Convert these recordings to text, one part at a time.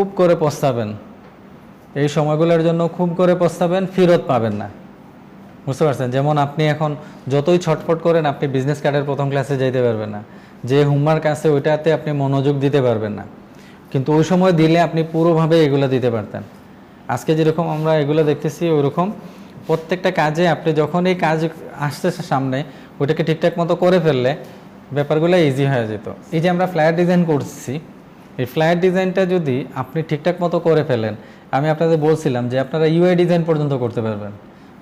খুব করে পস্তাবেন, এই সময়গুলোর জন্য খুব করে পস্তাবেন, ফেরত পাবেন না। বুঝতে পারছেন? যেমন আপনি এখন যতই ছটফট করেন, আপনি বিজনেস কার্ডের প্রথম ক্লাসে যাইতে পারবেন না। যে হোমওয়ার্ক আছে ওইটাতে আপনি মনোযোগ দিতে পারবেন না, কিন্তু ওই সময় দিলে আপনি পুরোভাবে এগুলো দিতে পারতেন। আজকে যেরকম আমরা এগুলো দেখতেছি, ওইরকম প্রত্যেকটা কাজে আপনি যখন এই কাজ আসতেছে সামনে, ওইটাকে ঠিকঠাক মতো করে ফেললে ব্যাপারগুলো ইজি হয়ে যেত। এই যে আমরা ফ্লায়ার ডিজাইন করছি, এই ফ্লায়ার ডিজাইনটা যদি আপনি ঠিকঠাক মতো করে ফেলেন, আমি আপনাদের বলছিলাম যে আপনারা ইউআই ডিজাইন পর্যন্ত করতে পারবেন,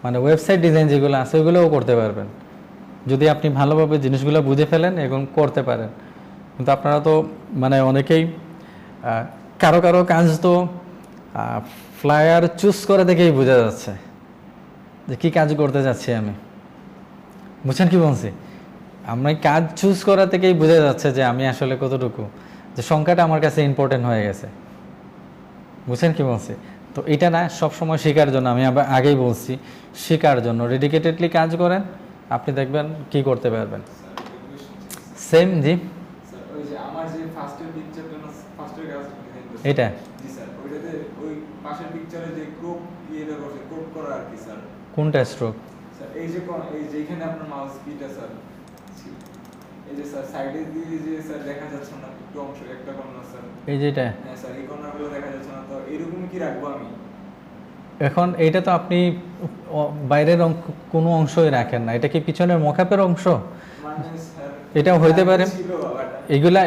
মানে ওয়েবসাইট ডিজাইন যেগুলো আছে ওইগুলোও করতে পারবেন, যদি আপনি ভালোভাবে জিনিসগুলো বুঝে ফেলেন এবং করতে পারেন। কিন্তু আপনারা তো মানে অনেকেই কারো কারো কাজ তো ফ্লায়ার চুজ করে দেখেই বোঝা যাচ্ছে যে কী কাজ করতে যাচ্ছি আমি। বুঝছেন কি বলছি? আমরা কাজ চুজ করা থেকেই বোঝা যাচ্ছে যে আমি আসলে কতটুকু, যে সংখ্যাটা আমার কাছে ইম্পর্টেন্ট হয়ে গেছে। বুঝছেন কি বলছি? তো এটা না সবসময় শেখার জন্য, আমি আবার আগেই বলছি, শেখার জন্য ডেডিকেটেডলি কাজ করেন, আপনি দেখবেন কি করতে পারবেন। সেম জি, এটা কোনটা স্ট্রোক? এই যে এইখানে আপনার মাউস কিটা স্যার, এই যে স্যার সাইডে দিয়ে যে স্যার দেখা যাচ্ছে না একটু অংশ, একটা কর্নার স্যার, এই যেটা, হ্যাঁ স্যার এই কর্নারগুলো দেখা যাচ্ছে না, তো এরকম কি রাখবো আমি? এখন এইটা তো আপনি বাইরের কোনো অংশই রাখেন না, এটা কি পিছনের মকআপের অংশ? এটাও হইতে পারে।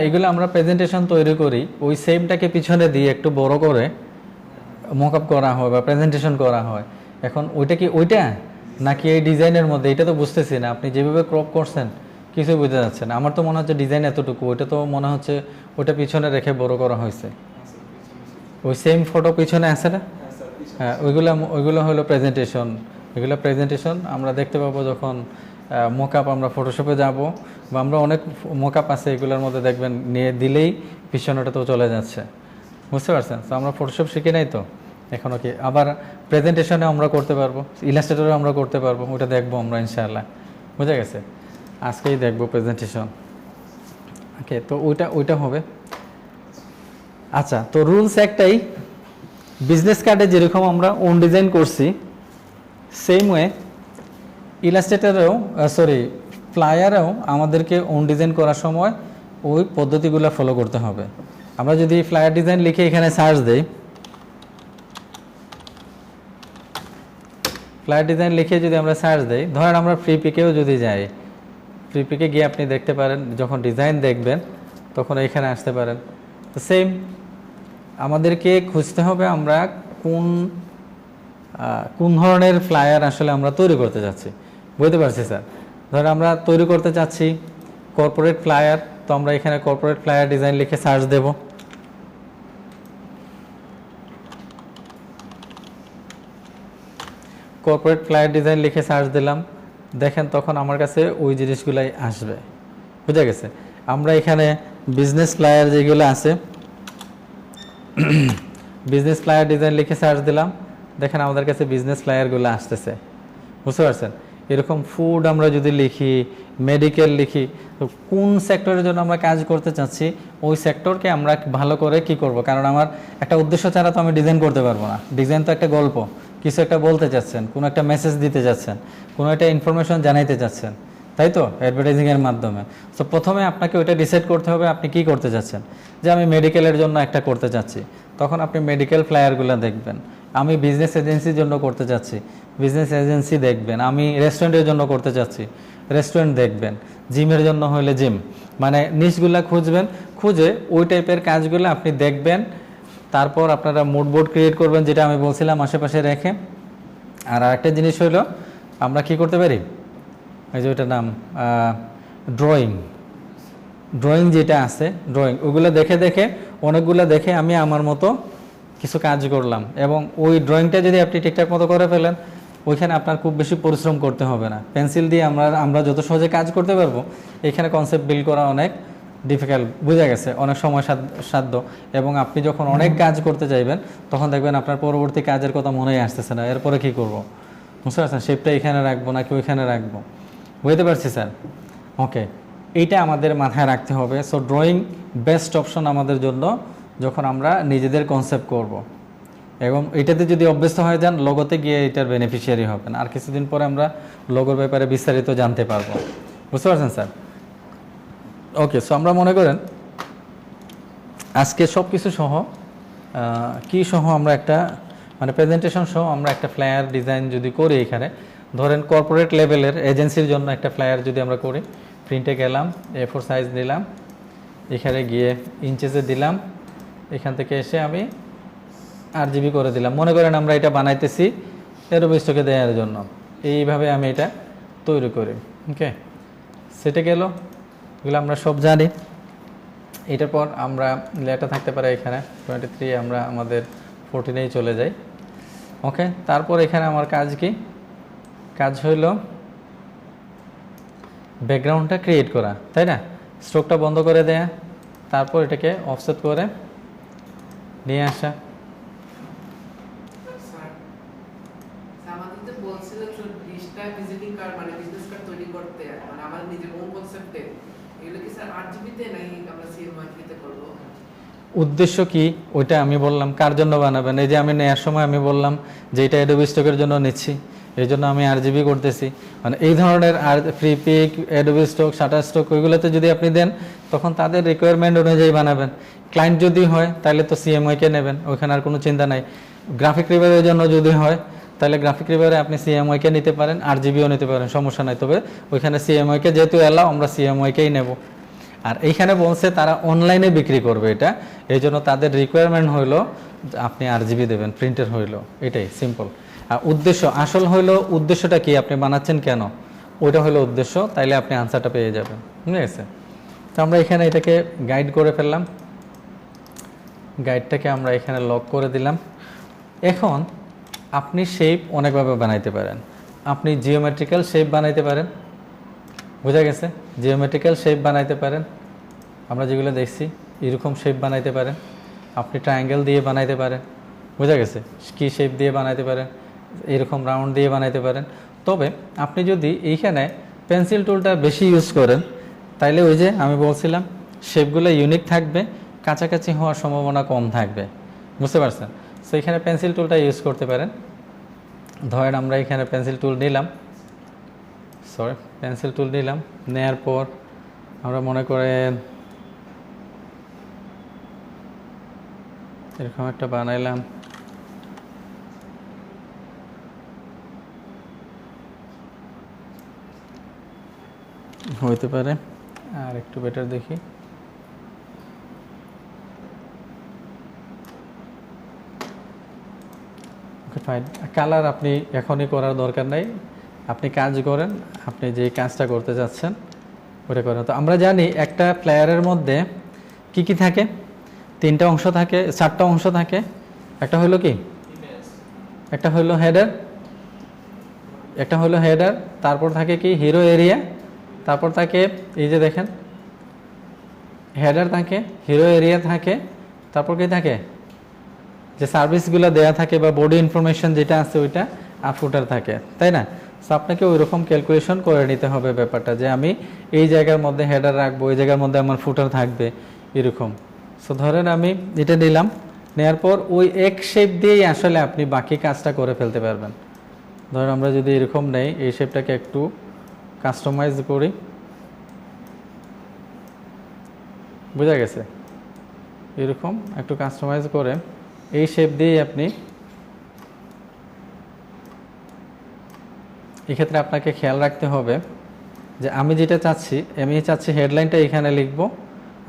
এগুলা আমরা প্রেজেন্টেশন তৈরি করি, ওই সেমটাকে পিছনে দিয়ে একটু বড় করে মকআপ করা হয় বা প্রেজেন্টেশন করা হয়। এখন ওইটা কি ওইটা নাকি এই ডিজাইনের মধ্যে, এটা তো বুঝতেছি না। আপনি যেভাবে ক্রপ করছেন কিছুই বুঝতে যাচ্ছে না। আমার তো মনে হচ্ছে ডিজাইন এতটুকু, ওইটা তো মনে হচ্ছে ওইটা পিছনে রেখে বড় করা হয়েছে। ওই সেম ফটো পিছনে আছে না? হ্যাঁ, ওইগুলো হলো প্রেজেন্টেশন। এগুলো প্রেজেন্টেশন আমরা দেখতে পাবো যখন মকআপ আমরা ফটোশপে যাব, বা আমরা অনেক মকআপ আছে এগুলোর মধ্যে দেখবেন নিয়ে দিলেই পিছনেটা তো চলে যাচ্ছে। বুঝতে পারছেন? তো আমরা ফটোশপ শিখি নাই তো এখনও, কি আবার প্রেজেন্টেশনে আমরা করতে পারবো, ইলাস্ট্রেটরে আমরা করতে পারবো, ওটা দেখবো আমরা ইনশাআল্লাহ। বুঝে গেছে? আজকেই দেখবো প্রেজেন্টেশন। ওকে, তো ওইটা হবে। আচ্ছা, তো রুলস একটাই, বিজনেস কার্ডে যেরকম আমরা ওন ডিজাইন করছি, সেম ওয়ে ইলাস্ট্রেটরেও ফ্লায়ারেও আমাদেরকে ওন ডিজাইন করার সময় ওই পদ্ধতিগুলো ফলো করতে হবে। আমরা যদি ফ্লায়ার ডিজাইন লিখে এখানে সার্চ দেই, ফ্লায়ার ডিজাইন লিখে যদি আমরা সার্চ দেই, ধরেন আমরা ফ্রি পিকেও যদি যাই, ফ্রি পিকে গিয়ে আপনি দেখতে পারেন, যখন ডিজাইন দেখবেন তখন এখানে আসতে পারেন। তো সেম আমাদেরকে খুঁজতে হবে আমরা কোন ধরনের ফ্লায়ার আসলে আমরা তৈরি করতে যাচ্ছি। বুঝতে পারছি স্যার? ধর আমরা তৈরি করতে চাচ্ছি কর্পোরেট ফ্লায়ার, তো আমরা এখানে কর্পোরেট ফ্লায়ার ডিজাইন লিখে সার্চ দেব। কর্পোরেট ফ্লায়ার ডিজাইন লিখে সার্চ দিলাম, দেখেন তখন আমার কাছে ওই জিনিসগুলাই আসবে। বুঝা গেছে? আমরা এখানে বিজনেস ফ্লায়ার যেগুলো আছে, বিজনেস ফ্লায়ার ডিজাইন লিখে সার্চ দিলাম, দেখেন আমাদের কাছে বিজনেস ফ্লায়ারগুলো আসতেছে। বুঝতে পারছেন? এরকম ফুড আমরা যদি লিখি, মেডিকেল লিখি, তো কোন সেক্টরের জন্য আমরা কাজ করতে চাচ্ছি ওই সেক্টরকে আমরা ভালো করে কি করব, কারণ আমার একটা উদ্দেশ্য ছাড়া তো আমি ডিজাইন করতে পারবো না। ডিজাইন তো একটা গল্প, কিছু একটা বলতে চাচ্ছেন, কোনো একটা মেসেজ দিতে যাচ্ছেন, কোনো একটা ইনফরমেশন জানাইতে চাচ্ছেন, তাই তো, অ্যাডভার্টাইজিংয়ের মাধ্যমে। তো প্রথমে আপনাকে ওইটা ডিসাইড করতে হবে আপনি কি করতে চাচ্ছেন। যে আমি মেডিকেলের জন্য একটা করতে চাচ্ছি, তখন আপনি মেডিকেল ফ্লায়ারগুলো দেখবেন। আমি বিজনেস এজেন্সির জন্য করতে চাচ্ছি, বিজনেস এজেন্সি দেখবেন। আমি রেস্টুরেন্টের জন্য করতে চাচ্ছি, রেস্টুরেন্ট দেখবেন। জিমের জন্য হলে জিম, মানে নিশগুলা খুঁজবেন, খুঁজে ওই টাইপের কাজগুলো আপনি দেখবেন। তারপর আপনারা মুড বোর্ড ক্রিয়েট করবেন, যেটা আমি বলছিলাম আশেপাশে রেখে। আর আরেকটা জিনিস হলো আমরা কি করতে পারি, এই যে ওইটার নাম ড্রয়িং যেটা আছে, ড্রয়িং ওইগুলো দেখে দেখে অনেকগুলো দেখে আমি আমার মতো কিছু কাজ করলাম, এবং ওই ড্রয়িংটা যদি আপনি ঠিকঠাক মতো করে ফেলেন, ওইখানে আপনার খুব বেশি পরিশ্রম করতে হবে না। পেন্সিল দিয়ে আমরা যত সহজে কাজ করতে পারবো, এখানে কনসেপ্ট বিল্ড করা অনেক ডিফিকাল্ট। বুঝা গেছে? অনেক সময় সাধ্য, এবং আপনি যখন অনেক কাজ করতে চাইবেন তখন দেখবেন আপনার পরবর্তী কাজের কথা মনেই আসতেছে না, এরপরে কী করবো। বুঝতে পারছেন? শেপটা এখানে রাখবো নাকি ওইখানে রাখবো। বুঝতে পারছি স্যার? ওকে, এইটা আমাদের মাথায় রাখতে হবে। সো ড্রয়িং বেস্ট অপশন আমাদের জন্য, যখন আমরা নিজেদের কনসেপ্ট করব। এবং এটাতে যদি অভ্যস্ত হয়ে যান, লোগোতে গিয়ে এটার বেনিফিশিয়ারি হবেন। আর কিছুদিন পরে আমরা লোগোর ব্যাপারে বিস্তারিত জানতে পারবো। বুঝতে পারছেন স্যার? ওকে, সো আমরা মনে করেন আজকে সব কিছু সহ কি সহ আমরা একটা মানে প্রেজেন্টেশন সহ আমরা একটা ফ্লায়ার ডিজাইন যদি করি, এখানে ধরেন কর্পোরেট লেভেলের এজেন্সির জন্য একটা ফ্লায়ার যদি আমরা করি, প্রিন্টে গেলাম, A4 সাইজ নিলাম, এখানে গিয়ে ইঞ্চেসে দিলাম, এখান থেকে এসে আমি RGB করে দিলাম। মনে করেন আমরা এটা বানাইতেছি এরোব স্টকে দেওয়ার জন্য, এইভাবে আমি এটা তৈরি করি। ওকে, সেটা গেল, এগুলো আমরা সব জানি। এটার পর আমরা লেটা থাকতে পারে এখানে 23, আমরা আমাদের 14-এই চলে যাই। ওকে, তারপর এখানে আমার কাজ কি? কাজ হইল ব্যাকগ্রাউন্ডটা ক্রিয়েট করা, তাই না? স্ট্রোকটা বন্ধ করে দেয়া, তারপর এটাকে অফসেট করে নিয়ে আসা। উদ্দেশ্য কি ওইটা আমি বললাম, কার জন্য বানাবেন? এই যে আমি নেওয়ার সময় আমি বললাম যে এটা অ্যাডোবি স্টকের জন্য নিচ্ছি, এই জন্য আমি RGB করতেছি। মানে এই ধরনের আর Freepik, Adobe Stock, Shutterstock, ওইগুলোতে যদি আপনি দেন তখন তাদের রিকোয়ারমেন্ট অনুযায়ী বানাবেন। ক্লায়েন্ট যদি হয় তাহলে তো CMYK নেবেন, ওইখানে আর কোনো চিন্তা নাই। গ্রাফিক রিভারের জন্য যদি হয় তাহলে গ্রাফিক রিভারে আপনি CMYK নিতে পারেন, RGBও নিতে পারেন, সমস্যা নাই। তবে ওইখানে CMYK যেহেতু এলাও, আমরা CMYKই নেব। আর এইখানে বলছে তারা অনলাইনে বিক্রি করবে এটা, এই জন্য তাদের রিকোয়ারমেন্ট হইলো আপনি RGB দেবেন, প্রিন্টার হইলো, এটাই সিম্পল। আর উদ্দেশ্য আসল হইলো, উদ্দেশ্যটা কি, আপনি বানাচ্ছেন কেন, ওইটা হলো উদ্দেশ্য, তাইলে আপনি আনসারটা পেয়ে যাবেন। ঠিক আছে? তো আমরা এখানে এটাকে গাইড করে ফেললাম, গাইডটাকে আমরা এখানে লক করে দিলাম। এখন আপনি শেপ অনেকভাবে বানাইতে পারেন। আপনি জিওমেট্রিক্যাল শেপ বানাইতে পারেন, বোঝা গেছে? জিওমেট্রিক্যাল শেপ বানাইতে পারেন, আমরা যেগুলো দেখছি এরকম শেপ বানাইতে পারেন। আপনি ট্রায়াঙ্গেল দিয়ে বানাইতে পারেন, বোঝা গেছে? কি শেপ দিয়ে বানাইতে পারেন, এরকম রাউন্ড দিয়ে বানাইতে পারেন। তবে আপনি যদি এইখানে পেন্সিল টুলটা বেশি ইউজ করেন তাইলে ওই যে আমি বলছিলাম শেপগুলো ইউনিক থাকবে, কাছাকাছি হওয়ার সম্ভাবনা কম থাকবে। বুঝতে পারছেন? সো এখানে পেন্সিল টুলটা ইউজ করতে পারেন। ধরেন আমরা এখানে পেন্সিল টুল নিলাম, পেন্সিল টুল নিলাম, নেয়ার পর আমরা মনে করেন এরকম একটা বানাইলাম। হইতে পারে আর একটু বেটার দেখি। ওকে ফাইন, কালার আপনি এখনই করার দরকার নাই, আপনি কাজ করেন, আপনি যে কাজটা করতে যাচ্ছেন ওটা করেন। তো আমরা জানি একটা প্লেয়ারের মধ্যে কি কি থাকে, 3টা অংশ থাকে, 4টা অংশ থাকে। একটা হলো কি, একটা হলো হেডার, একটা হলো হেডার, তারপর থাকে কি হিরো এরিয়া, তারপর থাকে এই যে দেখেন হেডার থাকে, হিরো এরিয়া থাকে, তারপর কি থাকে যে সার্ভিসগুলো দেয়া থাকে বা বডি ইনফরমেশন যেটা আছে ওইটা, আর ফুটার থাকে, তাই না? সো আপনাকে ওই রকম ক্যালকুলেশন করে নিতে হবে ব্যাপারটা, যে আমি এই জায়গার মধ্যে হেডার রাখবো, এই জায়গার মধ্যে আমার ফুটার থাকবে, এরকম। সো ধরেন আমি এটা নিলাম, নেওয়ার পর ওই এক শেপ দিয়েই আসলে আপনি বাকি কাজটা করে ফেলতে পারবেন। ধরেন আমরা যদি এরকম নেই, এই শেপটাকে একটু কাস্টমাইজ করি, বোঝা গেছে? এরকম একটু কাস্টমাইজ করে এই শেপ দিয়েই আপনি, এক্ষেত্রে আপনাকে খেয়াল রাখতে হবে যে আমি যেটা চাচ্ছি, আমি চাচ্ছি হেডলাইনটা এখানে লিখব,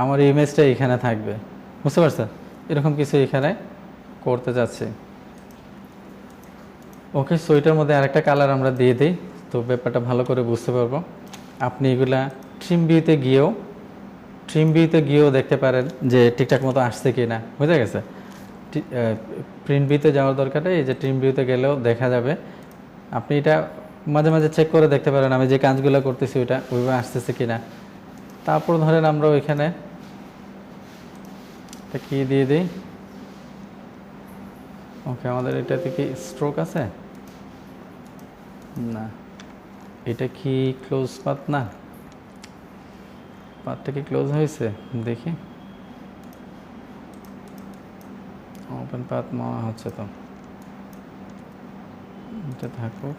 আমার ইমেজটা এখানে থাকবে। বুঝতে পারছেন? এরকম কিছু এখানে করতে যাচ্ছি। ওকে, সো এটার মধ্যে আরেকটা কালার আমরা দিয়ে দিই, তো ব্যাপারটা ভালো করে বুঝতে পারবো। আপনি এগুলা ট্রিম ভিউতে গিয়েও দেখতে পারেন যে ঠিকঠাক মতো আসছে কি না, বুঝা গেছে? প্রিন্ট ভিউতে যাওয়ার দরকার নেই, এই যে ট্রিম ভিউতে গেলেও দেখা যাবে। আপনি এটা মাঝে মাঝে চেক করে দেখতে পারেন আমি যে কাজগুলো করতেছি ওইটা ওইভাবে আসতেছে কিনা। তারপর ধরেন আমরা ওইখানে কি দিয়ে দিই, ওকে আমাদের এটাতে কি স্ট্রোক আছে না, এটা কি ক্লোজ পাথ না, পাথটা কি ক্লোজ হয়েছে দেখি। ওপেন পাথ মনে হচ্ছে তো, এটা থাকুক।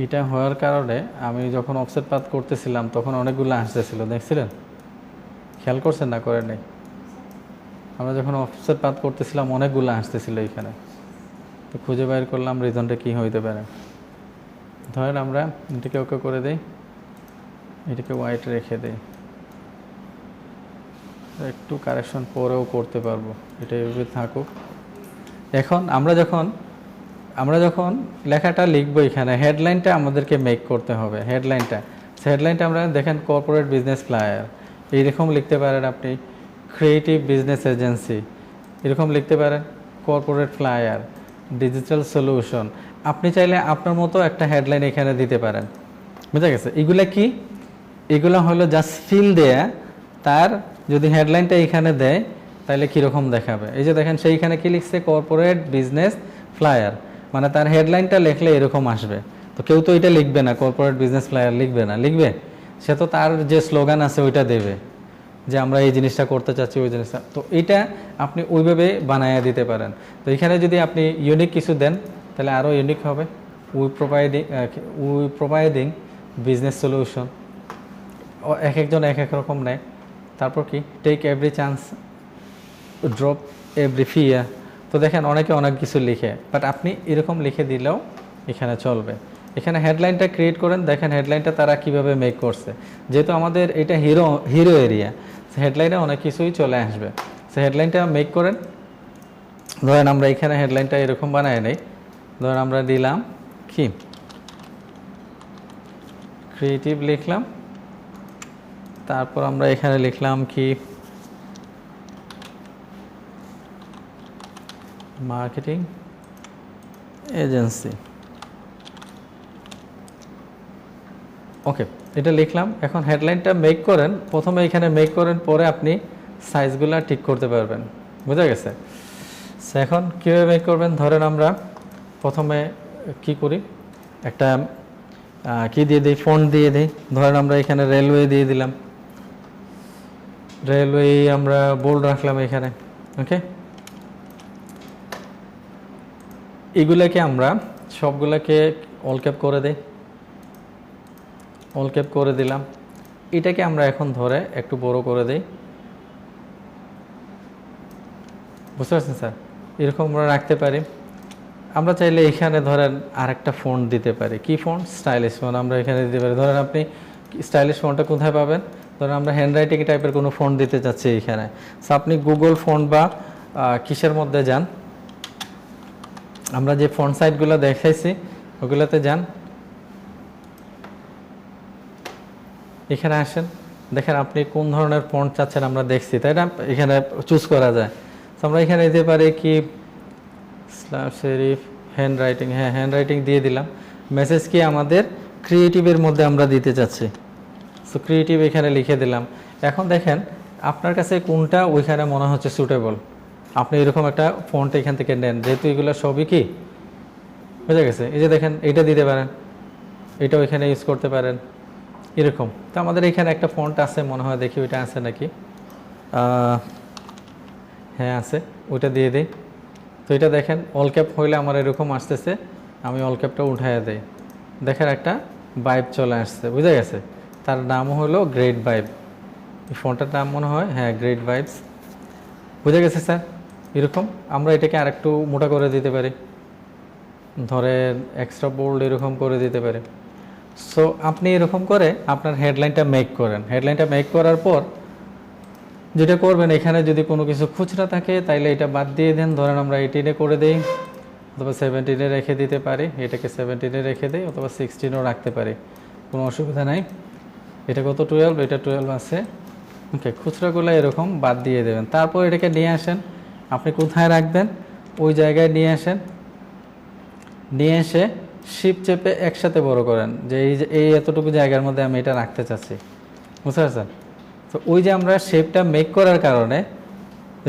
এটা হওয়ার কারণে আমি যখন অফসেট পাথ করতেছিলাম তখন অনেকগুলো আসতেছিল, দেখছিলেন? খেয়াল করছেন না করেন নাই? আমরা যখন অফসেট পাথ করতেছিলাম অনেকগুলো আসতেছিল এখানে, তো খুঁজে বাইর করলাম রিজনটা কি হইতে পারে। ধরেন আমরা এটাকে ওকে করে দেই, এটাকে হোয়াইট রেখে দেই, একটু কারেকশন পরেও করতে পারবো, এটা এভাবে থাকুক। এখন আমরা যখন লেখাটা লিখবো এখানে হেডলাইনটা আমাদেরকে মেক করতে হবে। হেডলাইনটা আমরা দেখেন কর্পোরেট বিজনেস ফ্লায়ার এইরকম লিখতে পারেন, আপনি ক্রিয়েটিভ বিজনেস এজেন্সি এরকম লিখতে পারেন, কর্পোরেট ফ্লায়ার, ডিজিটাল সলিউশন। আপনি চাইলে আপনার মতো একটা হেডলাইন এখানে দিতে পারেন, বুঝা গেছে? এগুলা কি? এগুলো হলো জাস্ট ফিল দেয়া, তার যদি হেডলাইনটা এখানে দেয় তাহলে কীরকম দেখাবে। এই যে দেখেন সেইখানে কি লিখছে, কর্পোরেট বিজনেস ফ্লায়ার, মানে তার হেডলাইনটা লিখলে এরকম আসবে। তো কেউ তো এটা লিখবে না, কর্পোরেট বিজনেস ফ্লায়ার লিখবে না, লিখবে সে তো তার যে স্লোগান আছে ওইটা দেবে, যে আমরা এই জিনিসটা করতে চাচ্ছি ওই জিনিসটা। তো এটা আপনি ওইভাবে বানায় দিতে পারেন। তো এখানে যদি আপনি ইউনিক কিছু দেন তাহলে আরও ইউনিক হবে। উই প্রোভাইডিং বিজনেস সলিউশন, এক একজন এক এক রকম নেয়। তারপর কি, take every chance, drop every fear. তো দেখেন অনেকে অনেক কিছু লিখে, বাট আপনি এরকম লিখে দিলেও এখানে চলবে। এখানে হেডলাইনটা ক্রিয়েট করেন, দেখেন হেডলাইনটা তারা কিভাবে মেক করছে। যেহেতু আমাদের এটা হিরো এরিয়া, হেডলাইনে অনেক কিছুই চলে আসবে। সে হেডলাইনটা মেক করেন। ধরেন আমরা এখানে হেডলাইনটা এরকম বানায় নেই, ধরেন আমরা দিলাম কি ক্রিয়েটিভ লিখলাম, তারপর আমরা এখানে লিখলাম কি মার্কেটিং এজেন্সি। ওকে, এটা লিখলাম। এখন হেডলাইনটা মেক করেন, প্রথমে এখানে মেক করেন, পরে আপনি সাইজগুলো ঠিক করতে পারবেন, বুঝা গেছে? এখন কীভাবে মেক করবেন, ধরেন আমরা প্রথমে কি করি, একটা কি দিয়ে দিই, ফন্ট দিয়ে দিই। ধরেন আমরা এখানে রেলওয়ে দিয়ে দিলাম, রেলওয়ে আমরা বোল্ড রাখলাম এখানে। ওকে, এগুলাকে আমরা সবগুলোকে অল ক্যাপ করে দিই, অল ক্যাপ করে দিলাম। এটাকে আমরা এখন ধরে একটু বড় করে দিই, বুঝতে পারছেন স্যার? এরকম আমরা রাখতে পারি। আমরা চাইলে এখানে ধরেন আরেকটা ফন্ট দিতে পারি। কি ফন্ট? স্টাইলিশ ফন্ট আমরা এখানে দিতে পারি। ধরেন আপনি স্টাইলিশ ফন্টটা কোথায় পাবেন? ধরেন আমরা হ্যান্ডরাইটিং টাইপের কোনো ফন্ট দিতে চাচ্ছি এখানে, সো আপনি গুগল ফন্ট বা কিসের মধ্যে যান, আমরা যে ফন্ট সাইটগুলো দেখাইছি ওগুলোতে যান, এখানে আসেন, দেখেন আপনি কোন ধরনের ফন্ট চাচ্ছেন আমরা দেখছি, তাই না? এখানে চুজ করা যায়। তো আমরা এখানে দিতে পারি কি স্ল্যাশ সেরিফ হ্যান্ডরাইটিং, হ্যাঁ হ্যান্ডরাইটিং দিয়ে দিলাম। মেসেজ কি আমাদের ক্রিয়েটিভের মধ্যে আমরা দিতে চাচ্ছি, সো ক্রিয়েটিভ এখানে লিখে দিলাম। এখন দেখেন আপনার কাছে কোনটা ওইখানে মনে হচ্ছে সুটেবল, আপনি এরকম একটা ফন্ট এখান থেকে নেন, যেহেতু এগুলো সবই কি বুঝে গেছে। এই যে দেখেন এইটা দিতে পারেন, এটাও এখানে ইউজ করতে পারেন এরকম। তো আমাদের এখানে একটা ফন্ট আছে মনে হয়, দেখি ওইটা আছে নাকি, হ্যাঁ আছে, ওইটা দিয়ে দিই। তো এটা দেখেন অল ক্যাপ হইলে আমার এরকম আসতেছে, আমি অল ক্যাপটা উঠাইয়া দিই, দেখেন একটা ভাইব চলে আসছে, বুঝে গেছে? তার নাম হলো গ্রেট ভাইব, এই ফন্টটার নাম মনে হয়, হ্যাঁ গ্রেট ভাইবস, বুঝে গেছে স্যার? এরকম আমরা এটাকে আরেকটু মোটা করে দিতে পারি, ধরেন এক্সট্রা বোল্ড এরকম করে দিতে পারি। সো আপনি এরকম করে আপনার হেডলাইনটা মেক করেন। হেডলাইনটা মেক করার পর যেটা করবেন, এখানে যদি কোনো কিছু খুচরা থাকে তাইলে এটা বাদ দিয়ে দেন। ধরেন আমরা 18-এ করে দিই, অথবা 17-এ রেখে দিতে পারি, এটাকে 17-এ রেখে দিই, অথবা 16-ও রাখতে পারি, কোনো অসুবিধা নাই। এটা কত 12, এটা 12 আছে। ওকে, খুচরাগুলো এরকম বাদ দিয়ে দেবেন। তারপর এটাকে নিয়ে আসেন, আপনি কোথায় রাখবেন ওই জায়গায় নিয়ে আসেন, নিয়ে এসে শিপ চেপে একসাথে বড় করেন, যে এই এতটুকু জায়গার মধ্যে আমি এটা রাখতে চাচ্ছি, বুঝতে পারছেন? তো ওই যে আমরা শেপটা মেক করার কারণে,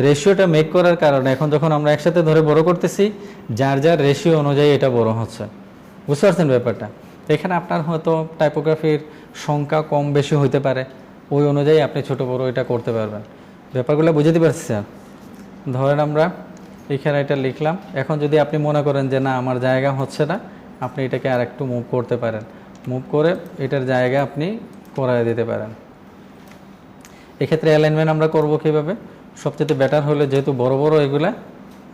রেশিওটা মেক করার কারণে, এখন যখন আমরা একসাথে ধরে বড় করতেছি, যার যার রেশিও অনুযায়ী এটা বড় হচ্ছে, বুঝতে পারছেন ব্যাপারটা? এখানে আপনার হয়তো টাইপোগ্রাফির সংখ্যা কম বেশি হইতে পারে, ওই অনুযায়ী আপনি ছোট বড় এটা করতে পারবেন। ব্যাপারগুলো বুঝতে পারছি স্যার? ধরেন আমরা এখানে এটা লিখলাম। এখন যদি আপনি মনে করেন যে না আমার জায়গা হচ্ছে না, আপনি এটাকে আর একটু মুভ করতে পারেন। মুভ করে এটার জায়গা আপনি করায় দিতে পারেন। এক্ষেত্রে অ্যালাইনমেন্ট আমরা করব কীভাবে? সবচেয়ে বেটার হলে যেহেতু বড় বড় এগুলা,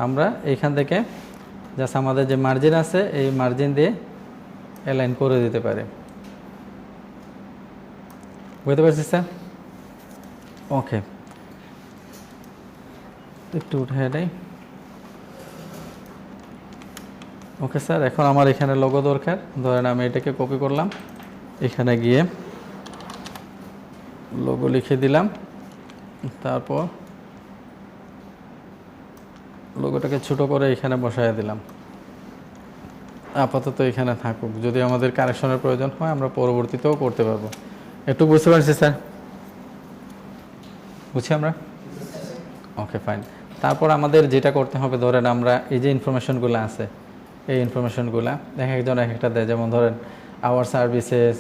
আমরা এইখান থেকে জাস্ট আমাদের যে মার্জিন আছে এই মার্জিন দিয়ে অ্যালাইন করে দিতে পারি। বুঝতে পারছি স্যার? ওকে, একটু উঠে দেয়। ওকে স্যার, এখন আমার এখানে লোগো দরকার। ধরেন আমি এটাকে কপি করলাম, এখানে গিয়ে লোগো লিখে দিলাম, তারপর লোগোটাকে ছোট করে এখানে বসায় দিলাম। আপাতত এখানে থাকুক, যদি আমাদের কারেকশনের প্রয়োজন হয় আমরা পরবর্তীতেও করতে পারবো। একটু বুঝতে পারছি স্যার? বুঝছি আমরা? Okay fine. তারপর আমাদের যেটা করতে হবে, ধরেন আমরা এই যে ইনফরমেশনগুলো আছে, এই ইনফরমেশনগুলো এক একজন এক একটা দেয়। যেমন ধরেন আওয়ার সার্ভিসেস,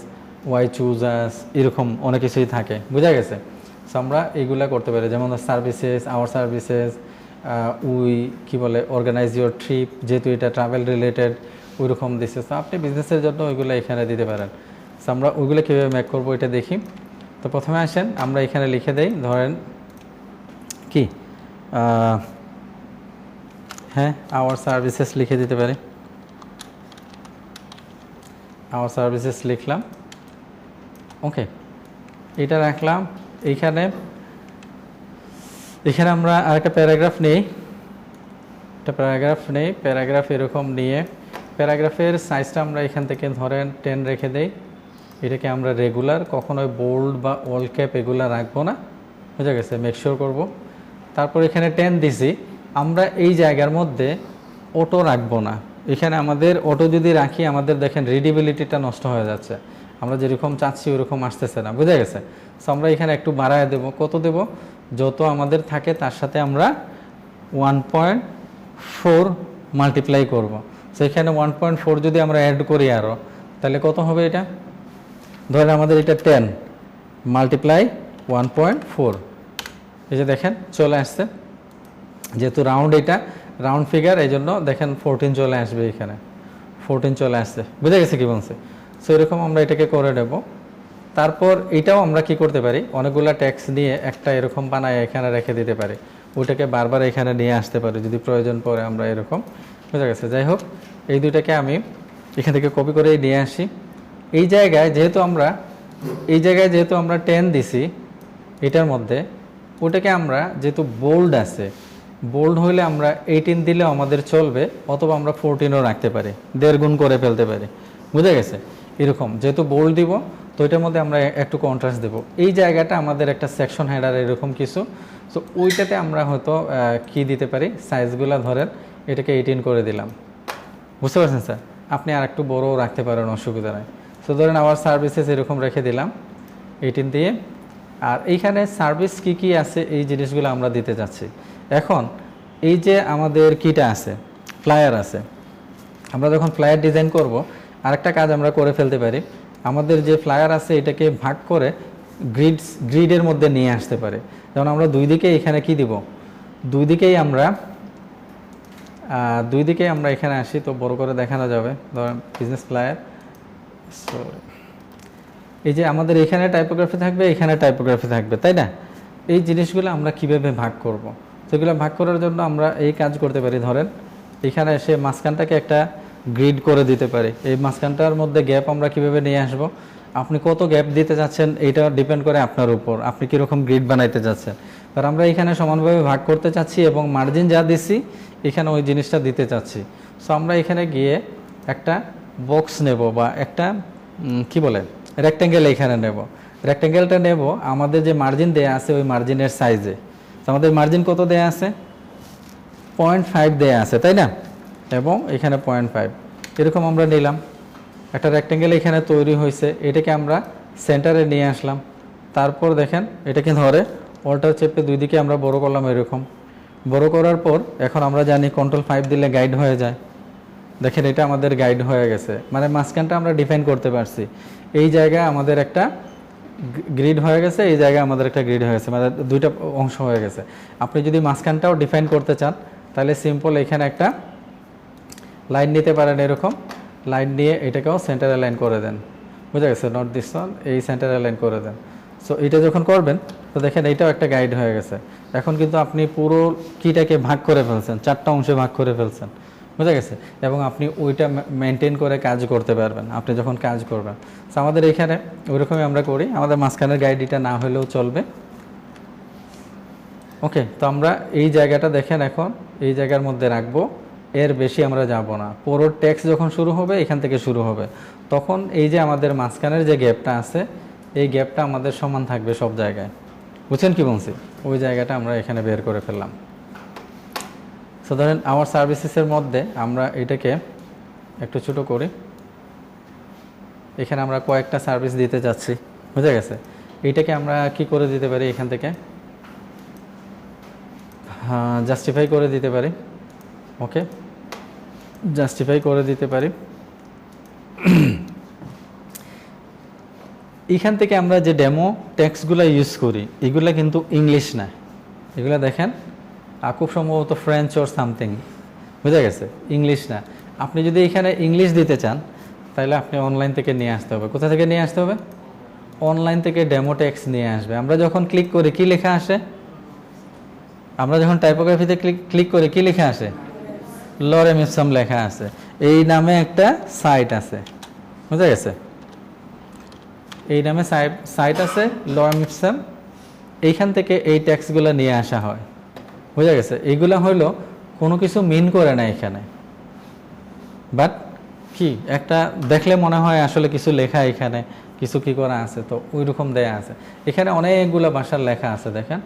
ওয়াই চুজ আস, এরকম অনেক কিছুই থাকে। বোঝা গেছে? সো আমরা এইগুলা করতে পারি, যেমন সার্ভিসেস, আওয়ার সার্ভিসেস, উই কী বলে অর্গানাইজ ইউর ট্রিপ, যেহেতু এটা ট্রাভেল রিলেটেড ওই রকম দিচ্ছে। সো আপনি বিজনেসের জন্য ওইগুলো এখানে দিতে পারেন। সো আমরা ওইগুলো কীভাবে মেক করবো এটা দেখি। তো প্রথমে আসেন আমরা এখানে লিখে দেই, ধরেন কি হ্যাঁ আওয়ার সার্ভিসেস লিখে দিতে পারি। আওয়ার সার্ভিসেস লিখলাম। ওকে, এটা রাখলাম। এখানে আমরা আরেকটা প্যারাগ্রাফ নেই, প্যারাগ্রাফ এরকম নিয়ে প্যারাগ্রাফের সাইজটা আমরা এখান থেকে ধরেন 10 রেখে দেই। এটাকে আমরা রেগুলার, কখনোই বোল্ড বা অল ক্যাপ এগুলো রাখবো না। বুঝা গেছে? মেকশিওর করব। তারপর এখানে 10 দিছি। আমরা এই জায়গার মধ্যে অটো রাখবো না। এখানে আমাদের অটো যদি রাখি, আমাদের দেখেন রিডেবিলিটিটা নষ্ট হয়ে যাচ্ছে। আমরা যেরকম চাচ্ছি ওরকম আসতেছে না। বুঝা গেছে? সো আমরা এখানে একটু বাড়ায় দেব। কত দেব? যত আমাদের থাকে তার সাথে আমরা 1.4 মাল্টিপ্লাই করব। সেখানে 1.4 যদি আমরা অ্যাড করি আরও, তাহলে কত হবে এটা? ধরেন আমাদের এটা 10 মাল্টিপ্লাই 1.4, এই যে দেখেন চলে আসছে। যেহেতু রাউন্ড, এটা রাউন্ড ফিগার, এই জন্য দেখেন 14 চলে আসবে, এখানে 14 চলে আসছে। বুঝে গেছে কি বলছে? সো এরকম আমরা এটাকে করে নেব। তারপর এটাও আমরা কি করতে পারি, অনেকগুলো ট্যাক্স নিয়ে একটা এরকম বানায় এখানে রেখে দিতে পারি। ওইটাকে বারবার এখানে নিয়ে আসতে পারি যদি প্রয়োজন পড়ে আমরা এরকম। বুঝা গেছে? যাই হোক, এই দুইটাকে আমি এখান থেকে কপি করে নিয়ে আসি। এই জায়গায় যেহেতু আমরা 10 দিছি এটার মধ্যে, ওটাকে আমরা যেহেতু বোল্ড আছে, বোল্ড হইলে আমরা 18 দিলেও আমাদের চলবে, অথবা আমরা 14ও রাখতে পারি, 1.5 গুণ করে ফেলতে পারি। বুঝা গেছে? এরকম যেহেতু বোল্ড দিব, তো এটার মধ্যে আমরা একটু কন্ট্রাস্ট দেব। এই জায়গাটা আমাদের একটা সেকশন হেডার এরকম কিছু। সো ওইটাতে আমরা হয়তো কি দিতে পারি, সাইজগুলো ধরেন এটাকে 18 করে দিলাম। বুঝতে পারছেন স্যার? আপনি আর একটু বড়ও রাখতে পারেন, অসুবিধা নাই। সো ধরেন আওয়ার সার্ভিসেস এরকম রেখে দিলাম 18 দিয়ে। আর এইখানে সার্ভিস কি কি আছে এই জিনিসগুলো আমরা দিতে যাচ্ছি। এখন এই যে আমাদের কিটা আছে, ফ্লায়ার আছে, আমরা যখন ফ্লায়ার ডিজাইন করব, আরেকটা কাজ আমরা করে ফেলতে পারি। আমাদের যে ফ্লায়ার আছে এটাকে ভাগ করে গ্রিডের মধ্যে নিয়ে আসতে পারে। যেমন আমরা দুই দিকে এখানে কি দিব, দুই দিকেই আমরা এখানে আসি, তো বড় করে দেখানো যাবে। ধরেন বিজনেস ফ্লায়ার, এই যে আমাদের এখানে টাইপোগ্রাফি থাকবে, এখানে টাইপোগ্রাফি থাকবে, তাই না? এই জিনিসগুলো আমরা কিভাবে ভাগ করব, সেগুলো ভাগ করার জন্য আমরা এই কাজ করতে পারি। ধরেন এখানে এসে মাঝখানটাকে একটা গ্রিড করে দিতে পারি। এই মাঝখানটার মধ্যে গ্যাপ আমরা কিভাবে নিয়ে আসব, আপনি কত গ্যাপ দিতে চাচ্ছেন এটা ডিপেন্ড করে আপনার উপর, আপনি কীরকম গ্রিড বানাইতে চাচ্ছেন। কারণ আমরা এখানে সমানভাবে ভাগ করতে চাচ্ছি এবং মার্জিন যা দিচ্ছি এখানে ওই জিনিসটা দিতে চাচ্ছি। সো আমরা এখানে গিয়ে একটা বক্স নেব, বা একটা কি বলে রেক্ট্যাঙ্গেল এখানে নেব। রেক্ট্যাঙ্গেলটা নেব আমাদের যে মার্জিন দেয়া আছে ওই মার্জিনের সাইজে। তো আমাদের মার্জিন কত দেয়া আছে? 0.5 দেয়া আছে, তাই না? এবং এখানে 0.5 এরকম আমরা নিলাম। একটা রেক্ট্যাঙ্গেল এখানে তৈরি হয়েছে, এটাকে আমরা সেন্টারে নিয়ে আসলাম। তারপর দেখেন এটাকে ধরে অল্টার চেপে দুই দিকে আমরা বড় করলাম। এরকম বড় করার পর এখন আমরা জানি কন্ট্রোল 5 দিলে গাইড হয়ে যায়। দেখেন এটা আমাদের গাইড হয়ে গেছে, মানে মাঝখানটা আমরা ডিফাইন করতে পারছি। এই জায়গায় আমাদের একটা গ্রিড হয়ে গেছে, এই জায়গায় আমাদের একটা গ্রিড হয়ে গেছে, মানে দুইটা অংশ হয়ে গেছে। আপনি যদি মাঝখানটাও ডিফাইন করতে চান তাহলে সিম্পল এখানে একটা লাইন নিতে পারেন, এরকম লাইন নিয়ে এটাকেও সেন্টারে লাইন করে দেন, বুঝা গেছে, নট দিস ওয়ান, এই সেন্টারে লাইন করে দেন। সো এটা যখন করবেন তো দেখেন এইটাও একটা গাইড হয়ে গেছে। এখন কিন্তু আপনি পুরো কিটাকে ভাগ করে ফেলছেন, 4টা অংশে ভাগ করে ফেলছেন, বুঝা গেছে, এবং আপনি ওইটা মেনটেন করে কাজ করতে পারবেন আপনি যখন কাজ করবেন। সো আমাদের এখানে ওইরকমই আমরা করি, আমাদের মাঝখানের গাইড এটা না হলেও চলবে। ওকে, তো আমরা এই জায়গাটা দেখেন এখন এই জায়গার মধ্যে রাখবো, এর বেশি আমরা যাব না। পুরো টেক্সট যখন শুরু হবে এখান থেকে শুরু হবে, তখন এই যে আমাদের মাঝখানের যে গ্যাপটা আছে এই গ্যাপটা আমাদের সমান থাকবে সব জায়গায়, বুঝছেন কি বলছি? ওই জায়গাটা আমরা এখানে বের করে ফেললাম। সো ধরেন আমার সার্ভিসেসের মধ্যে আমরা এটাকে একটু ছোটো করি, এখানে আমরা কয়েকটা সার্ভিস দিতে যাচ্ছি, বুঝা গেছে। এইটাকে আমরা কি করে দিতে পারি, এখান থেকে জাস্টিফাই করে দিতে পারি। ওকে, জাস্টিফাই করে দিতে পারি। এখান থেকে আমরা যে ডেমো টেক্সটগুলো ইউজ করি এগুলো কিন্তু ইংলিশ না, এগুলো দেখেন খুব সম্ভবত ফ্রেঞ্চ ওর সামথিং, বুঝা গেছে, ইংলিশ না। আপনি যদি এখানে ইংলিশ দিতে চান তাহলে আপনি অনলাইন থেকে নিয়ে আসতে হবে। কোথা থেকে নিয়ে আসতে হবে? অনলাইন থেকে ডেমো টেক্সট নিয়ে আসবে। আমরা যখন ক্লিক করি কি লেখা আসে? আমরা যখন টাইপোগ্রাফিতে ক্লিক করি কি লেখা আসে? লরেম ইপসাম লেখা আছে, এই নামে একটা সাইট আছে, বুঝা গেছে, এই নামে সাইট আছে লরেম ইপসাম, এইখান থেকে এই ট্যাক্সগুলো নিয়ে আসা হয়, বুঝা গেছে। এইগুলো হইলো কোনো কিছু মিন করে না এখানে, বাট কি একটা দেখলে মনে হয় আসলে কিছু লেখা এখানে কিছু কি করা আছে, তো ওই রকম দেয়া আছে। এখানে অনেকগুলো ভাষার লেখা আছে, দেখেন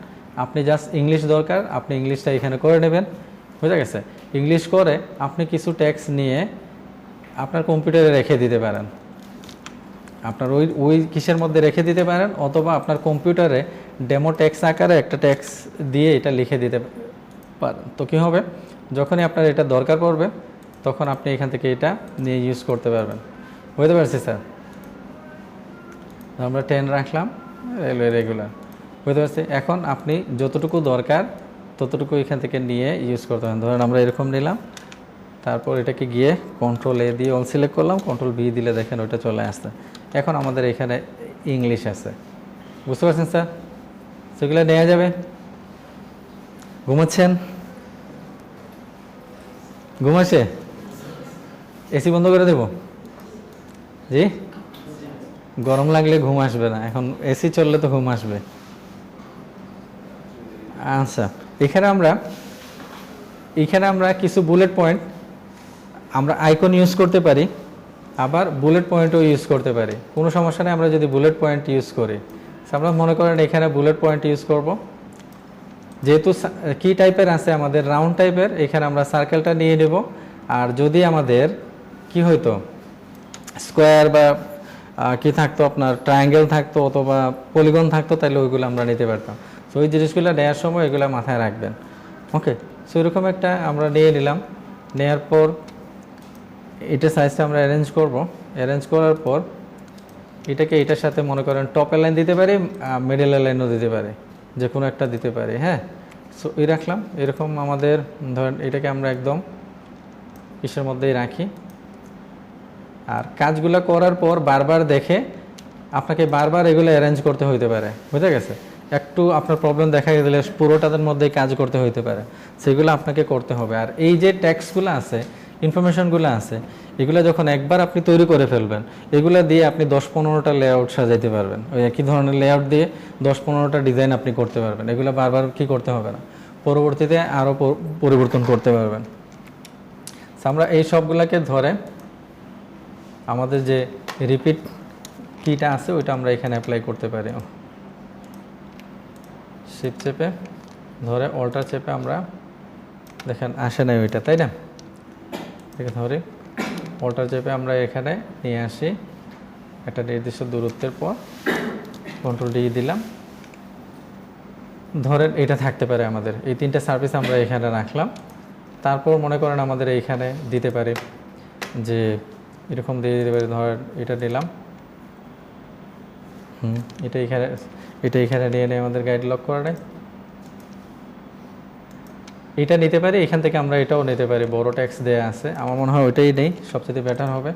আপনি জাস্ট ইংলিশ দরকার, আপনি ইংলিশটা এখানে করে নেবেন, বুঝা গেছে। ইংলিশ করে আপনি কিছু ট্যাক্স নিয়ে আপনার কম্পিউটারে রেখে দিতে পারেন, আপনার ওই কিসের মধ্যে রেখে দিতে পারেন, অথবা আপনার কম্পিউটারে ডেমো ট্যাক্স আকারে একটা ট্যাক্স দিয়ে এটা লিখে দিতে পারেন। তো কী হবে, যখনই আপনার এটা দরকার পড়বে তখন আপনি এখান থেকে এটা নিয়ে ইউজ করতে পারবেন, বুঝতে পারছি স্যার? আমরা 10 রাখলাম, রেগুলার, বুঝতে পারছি। এখন আপনি যতটুকু দরকার ততটুকু এখান থেকে নিয়ে ইউজ করতে পারেন। ধরেন আমরা এরকম নিলাম, তারপর এটাকে গিয়ে কন্ট্রোল এ দিয়ে অল সিলেক্ট করলাম, কন্ট্রোল বি দিলে দেখেন ওইটা চলে আসছে। এখন আমাদের এখানে ইংলিশ আছে, বুঝতে পারছেন স্যার? সেগুলো নেওয়া যাবে। ঘুমাচ্ছেন? ঘুমাচ্ছে? এসি বন্ধ করে দেব? জি, গরম লাগলে ঘুম আসবে না, এখন এসি চললে তো ঘুম আসবে। আচ্ছা, এখানে আমরা কিছু বুলেট পয়েন্ট, আমরা আইকন ইউজ করতে পারি, আবার বুলেট পয়েন্টও ইউজ করতে পারি, কোনো সমস্যা নেই। আমরা যদি বুলেট পয়েন্ট ইউজ করি, আমরা মনে করেন এখানে বুলেট পয়েন্ট ইউজ করব, যেহেতু কি টাইপের আছে আমাদের রাউন্ড টাইপের, এখানে আমরা সার্কেলটা নিয়ে নেব। আর যদি আমাদের কি হইতো স্কোয়ার বা কি থাকতো, আপনার ট্রায়াঙ্গেল থাকতো অথবা পলিগন থাকতো, তাহলে ওইগুলো আমরা নিতে পারতাম। সো ওই জিনিসগুলো নেওয়ার সময় এগুলো মাথায় রাখবেন। ওকে, সো এরকম একটা আমরা নিয়ে নিলাম, নেওয়ার পর এটা সাইজটা আমরা অ্যারেঞ্জ করব। অ্যারেঞ্জ করার পর এটাকে এটার সাথে মনে করেন টপ লাইন দিতে পারি, মিডল লাইনও দিতে পারি, যে কোনো একটা দিতে পারি। হ্যাঁ, সো এই রাখলাম। এরকম আমাদের ধরেন এটাকে আমরা একদম কিসের মধ্যেই রাখি। আর কাজগুলো করার পর বারবার দেখে আপনাকে বারবার এগুলো অ্যারেঞ্জ করতে হইতে পারে, বুঝে গেছে। একটু আপনার প্রবলেম দেখা গেলে পুরোটাদের মধ্যেই কাজ করতে হইতে পারে, সেগুলো আপনাকে করতে হবে। আর এই যে ট্যাক্সগুলো আছে, ইনফরমেশনগুলো আছে, এগুলো যখন একবার আপনি তৈরি করে ফেলবেন, এগুলো দিয়ে আপনি 10-15টা লেআউট সাজাইতে পারবেন। ওই একই ধরনের লেআউট দিয়ে 10-15টা ডিজাইন আপনি করতে পারবেন। এগুলো বারবার কি করতে হবে না, পরবর্তীতে আরও পরিবর্তন করতে পারবেন। আমরা এই সবগুলোকে ধরে আমাদের যে রিপিট কিটা আছে ওইটা আমরা এখানে অ্যাপ্লাই করতে পারি। শিফট চেপে ধরে অল্টার চেপে আমরা দেখেন আসে নাই ওইটা, তাই না? ধরে অল্টার চেপে আমরা এখানে নিয়ে আসি একটা নির্দিষ্ট দূরত্বের পর, কন্ট্রোল ডি দিলাম। ধরেন এটা থাকতে পারে আমাদের এই 3টে সার্ভিস আমরা এখানে রাখলাম। তারপর মনে করেন আমাদের এইখানে দিতে পারে যে এরকম দিয়ে দিতে পারি। ধরেন এটা নিলাম, এটা এখানে নিয়ে নেই আমাদের গাইড লক করা নেই। এটা নিতে পারি, এখান থেকে আমরা এটাও নিতে পারি, বড় ট্যাক্স দেয়া আছে, আমার মনে হয় ওইটাই নেই, সবচেয়ে বেটার হবে।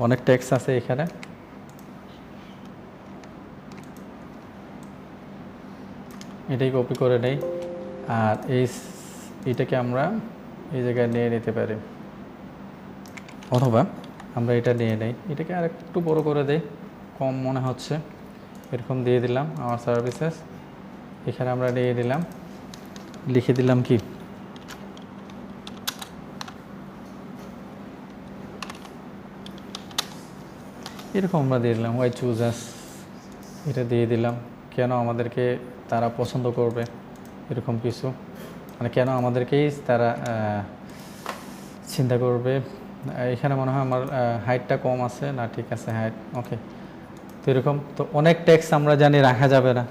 অনেক ট্যাক্স আছে এখানে। এটাই কপি করে নেই, আর এইটাকে আমরা এই জায়গায় নিয়ে নিতে পারি, অথবা আমরা এটা নিয়ে নেই, এটাকে আর একটু বড় করে দেই, কম মনে হচ্ছে, এরকম দিয়ে দিলাম আমার সার্ভিসেস। এখানে আমরা নিয়ে নিলাম, লিখে দিলাম কি এরকম আমরা দিয়ে দিলাম ওয়াই চুজ আস, এটা দিয়ে দিলাম। কেন আমাদেরকে তারা পছন্দ করবে এরকম কিছু, মানে কেন আমাদেরকেই তারা চিন্তা করবে। এখানে মনে হয় আমার হাইটটা কম আছে, না ঠিক আছে হাইট ওকে। তো এরকম তো অনেক ট্যাক্স আমরা জানি রাখা যাবে না,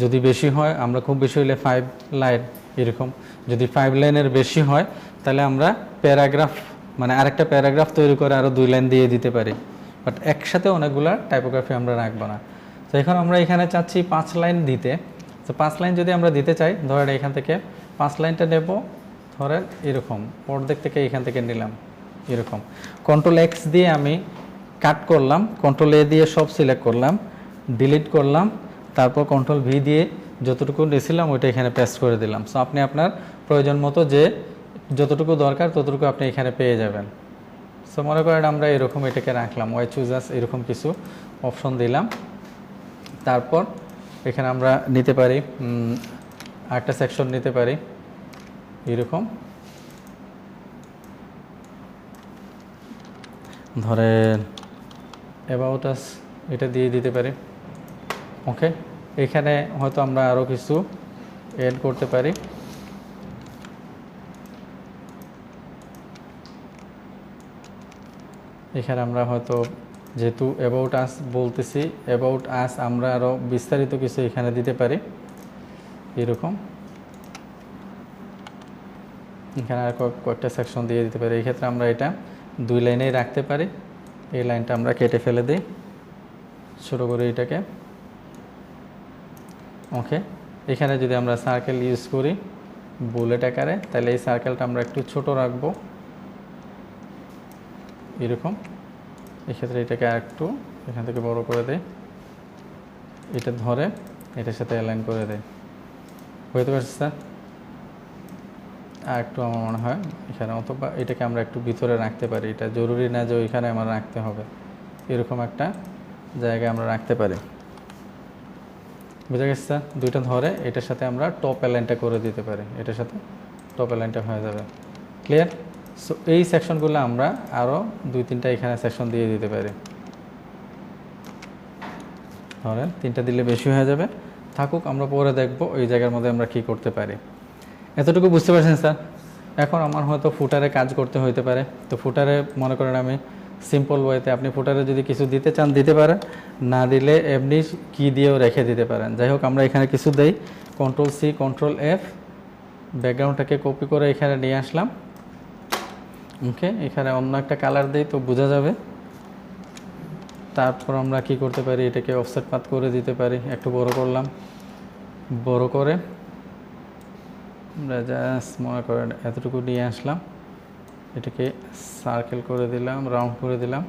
যদি বেশি হয় আমরা খুব বেশি হলে 5 লাইন এরকম, যদি 5 লাইনের বেশি হয় তাহলে আমরা প্যারাগ্রাফ মানে আরেকটা প্যারাগ্রাফ তৈরি করে আরও 2 লাইন দিয়ে দিতে পারি, বাট একসাথে অনেকগুলো টাইপোগ্রাফি আমরা রাখবো না। তো এখন আমরা এখানে চাচ্ছি 5 লাইন দিতে, তো 5 লাইন যদি আমরা দিতে চাই, ধরেন এখান থেকে 5 লাইনটা নেব, ধরেন এরকম অর্ধেক থেকে এখান থেকে নিলাম এরকম, কন্ট্রোল এক্স দিয়ে আমি কাট করলাম, কন্ট্রোল এ দিয়ে সব সিলেক্ট করলাম, ডিলিট করলাম, তারপর কন্ট্রোল ভি দিয়ে যতটুকু নিয়েছিলাম ওইটা এখানে পেস্ট করে দিলাম। সো আপনি আপনার প্রয়োজন মতো যে যতটুকু দরকার ততটুকু আপনি এখানে পেয়ে যাবেন। সো মনে করেন আমরা এরকম এটাকে রাখলাম, ওয়াই চুজাস এরকম কিছু অপশন দিলাম। তারপর এখানে আমরা নিতে পারি আরেকটা সেকশন নিতে পারি এরকম, ধরেন অ্যাবাউট আস এটা দিয়ে দিতে পারি ওকে। এখানে হয়তো আমরা আরও কিছু অ্যাড করতে পারি, এখানে আমরা হয়তো যেহেতু অ্যাবাউট আস বলতেছি, অ্যাবাউট আস আমরা আরও বিস্তারিত কিছু এখানে দিতে পারি এরকম, এখানে আর কয়েকটা সেকশন দিয়ে দিতে পারি। এই ক্ষেত্রে আমরা এটা 2 লাইনেই রাখতে পারি, এই লাইনটা আমরা কেটে ফেলে দিই ছোটো করে এটাকে ওকে। এখানে যদি আমরা সার্কেল ইউজ করি বুলেট আকারে, তাহলে এই সার্কেলটা আমরা একটু ছোট রাখবো এরকম, এক্ষেত্রে এটাকে আর একটু এখান থেকে বড় করে দেয়, এটা ধরে এটার সাথে অ্যালাইন করে দেয়, বুঝতে পারছি স্যার? আর একটু আমার মনে হয় এখানে, অথবা এটাকে আমরা একটু ভিতরে রাখতে পারি, এটা জরুরি না যে ওইখানে আমার রাখতে হবে, এরকম একটা জায়গায় আমরা রাখতে পারি, বুঝা গেছে স্যার? দুইটা ধরে এটার সাথে আমরা টপ অ্যালাইনটা করে দিতে পারি, এটার সাথে টপ অ্যালাইনটা হয়ে যাবে, ক্লিয়ার? সো এই সেকশনগুলো আমরা আরও 2-3টা এখানে সেকশন দিয়ে দিতে পারি, ধরেন 3টা দিলে বেশি হয়ে যাবে, থাকুক, আমরা পরে দেখব এই জায়গার মধ্যে আমরা কি করতে পারি। এতটুকু বুঝতে পারছেন স্যার? এখন আমার হয়তো ফুটারে কাজ করতে হইতে পারে, তো ফুটারে মনে করেন আমি সিম্পল ওয়েতে, আপনি ফুটারে যদি কিছু দিতে চান দিতে পারেন, না দিলে এমনি কি দিয়েও রেখে দিতে পারেন। যাই হোক আমরা এখানে কিছু দেই, কন্ট্রোল সি কন্ট্রোল এফ, ব্যাকগ্রাউন্ডটাকে কপি করে এখানে নিয়ে আসলাম ওকে। এখানে অন্য একটা কালার দেই তো বোঝা যাবে। তারপর আমরা কি করতে পারি, এটাকে অফসেট পাত করে দিতে পারি, একটু বড় করলাম, বড় করে আমরা জাস্ট মনে করেন এতটুকু নিয়ে আসলাম, এটাকে সার্কেল করে দিলাম, রাউন্ড করে দিলাম,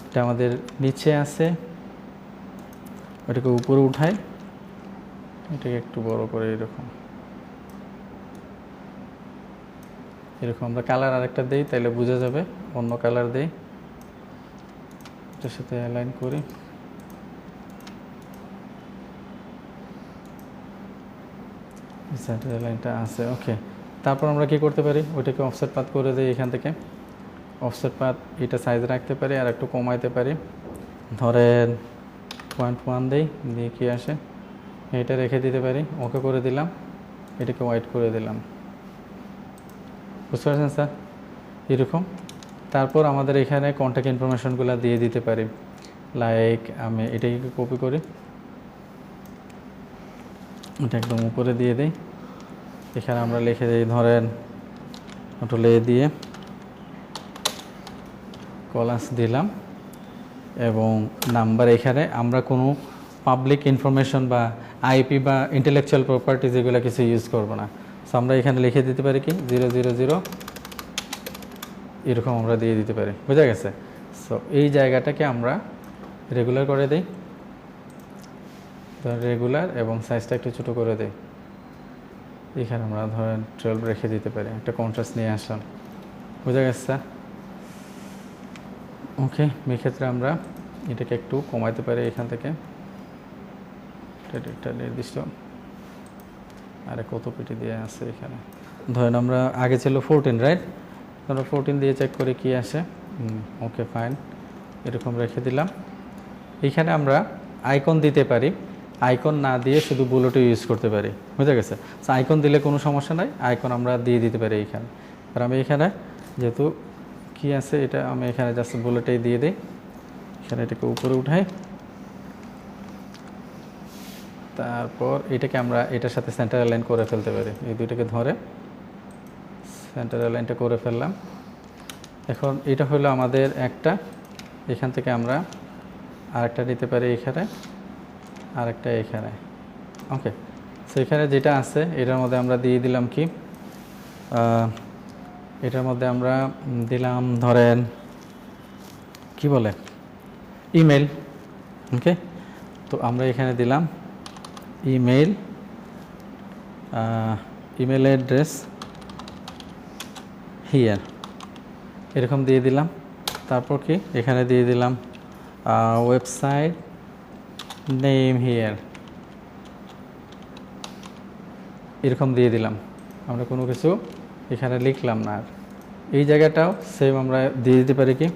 এটা আমাদের নিচে আছে, ওটাকে উপরে উঠাই, এটাকে একটু বড় করে এরকম এরকম আমরা কালার আরেকটা দেই, তাইলে বোঝা যাবে, অন্য কালার দেই, এটার সাথে অ্যালাইন করি, লাইনটা আছে ওকে। তারপর আমরা কি করতে পারি, ওইটাকে অফসেট পাত করে দিই, এখান থেকে অফসেট পাত এটা সাইজ রাখতে পারি আর একটু কমাইতে পারি, ধরেন 0.1 দেই, দিয়ে কি আসে এটা রেখে দিতে পারি, ওকে করে দিলাম, এটাকে হোয়াইট করে দিলাম, বুঝতে পারছেন স্যার? এরকম। তারপর আমাদের এখানে কন্ট্যাক্ট ইনফরমেশনগুলো দিয়ে দিতে পারি, লাইক আমি এটাকে কপি করি, এটা একদম উপরে দিয়ে দিই, এখানে আমরা লিখে দিই, ধরেন কন্ট্রোল এ দিয়ে কলাস দিলাম, এবং নাম্বার। এখানে আমরা কোনো পাবলিক ইনফরমেশন বা আইপি বা ইন্টেলেকচুয়াল প্রপার্টি যেগুলো কিছু ইউজ করব না। সো আমরা এখানে লিখে দিতে পারি কি 000 এরকম আমরা দিয়ে দিতে পারি, বোঝা গেছে? সো এই জায়গাটাকে আমরা রেগুলার করে দিই, ধরেন রেগুলার, এবং সাইজটা একটু ছোটো করে দিই। এখানে আমরা ধরেন 12 রেখে দিতে পারি, একটা কন্ট্রাস্ট নিয়ে আসলাম, বোঝা গেছে? ওকে, এক্ষেত্রে আমরা এটাকে একটু কমাইতে পারি এখান থেকে, একটা নির্দিষ্ট আরে কত পেটি দিয়ে আছে এখানে। ধরেন আমরা আগে ছিল 14, রাইট? আমরা 14 দিয়ে চেক করে কি আসে। ওকে, ফাইন, এরকম রেখে দিলাম। এইখানে আমরা আইকন দিতে পারি, আইকন না দিয়ে শুধু বুলেটও ইউজ করতে পারি, বুঝা গেছে? সো আইকন দিলে কোনো সমস্যা নাই, আইকন আমরা দিয়ে দিতে পারি এইখানে। আর আমি এখানে যেহেতু কি আছে এটা আমি এখানে জাস্ট বুলেটেই দিয়ে দিই, এখানে এটাকে উপরে উঠাই, তারপর এটাকে আমরা এটার সাথে সেন্টার অ্যালাইন করে ফেলতে পারি। এই দুইটাকে ধরে সেন্টার অ্যালাইনটা করে ফেললাম। এখন এটা হলো আমাদের একটা, এখান থেকে আমরা আরেকটা নিতে পারি এখানে, আরেকটা এখানে। ওকে, সো এখানে যেটা আছে এটার মধ্যে আমরা দিয়ে দিলাম কি, এটার মধ্যে আমরা দিলাম ধরেন কি বলে ইমেল। ওকে, তো আমরা এখানে দিলাম ইমেল, ইমেল অ্যাড্রেস হিয়ার, এরকম দিয়ে দিলাম। তারপর কি এখানে দিয়ে দিলাম ওয়েবসাইট নেম হিয়ার, এরকম দিয়ে দিলাম। আমরা কোনো কিছু এখানে লিখলাম না। আর এই জায়গাটাও সেম আমরা দিয়ে দিতে পারি কি,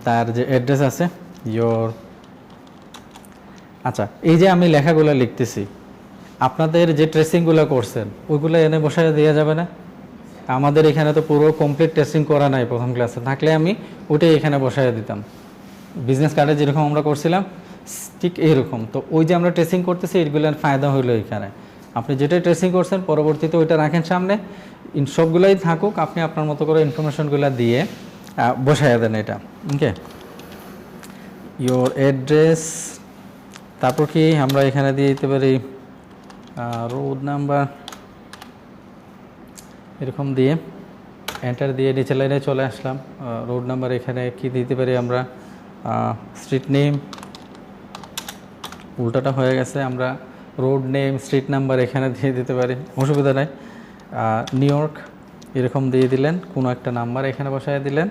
তার যে অ্যাড্রেস আছে ইয়োর। আচ্ছা, এই যে আমি লেখাগুলো লিখতেছি, আপনাদের যে ট্রেসিংগুলো করছেন ওইগুলো এনে বসায় দেওয়া যাবে না? আমাদের এখানে তো পুরো কমপ্লিট ট্রেসিং করা নাই প্রথম ক্লাসে, থাকলে আমি ওটাই এখানে বসায় দিতাম। বিজনেস কার্ডে যেরকম আমরা করছিলাম ঠিক এইরকম। তো ওই যে আমরা ট্রেসিং করতেছি এইগুলোর ফায়দা হইলো এখানে। আপনি যেটাই ট্রেসিং করছেন পরবর্তীতে ওইটা রাখেন সামনে, সবগুলোই থাকুক, আপনি আপনার মতো করে ইনফরমেশনগুলো দিয়ে বসায় দেন এটা। ওকে, ইয়োর অ্যাড্রেস, তারপর কি আমরা এখানে দিয়ে দিতে পারি রোড নাম্বার, এরকম দিয়ে এন্টার দিয়ে নিচে লাইনে চলে আসলাম। রোড নাম্বার এখানে কি দিতে পারি আমরা, স্ট্রিট নেম, উল্টাটা হয়ে গেছে, আমরা রোড নেম স্ট্রিট নাম্বার এখানে দিয়ে দিতে পারি, অসুবিধা নাই। নিউ ইয়র্ক এরকম দিয়ে দিলেন, কোনো একটা নাম্বার এখানে বসায় দিলেন,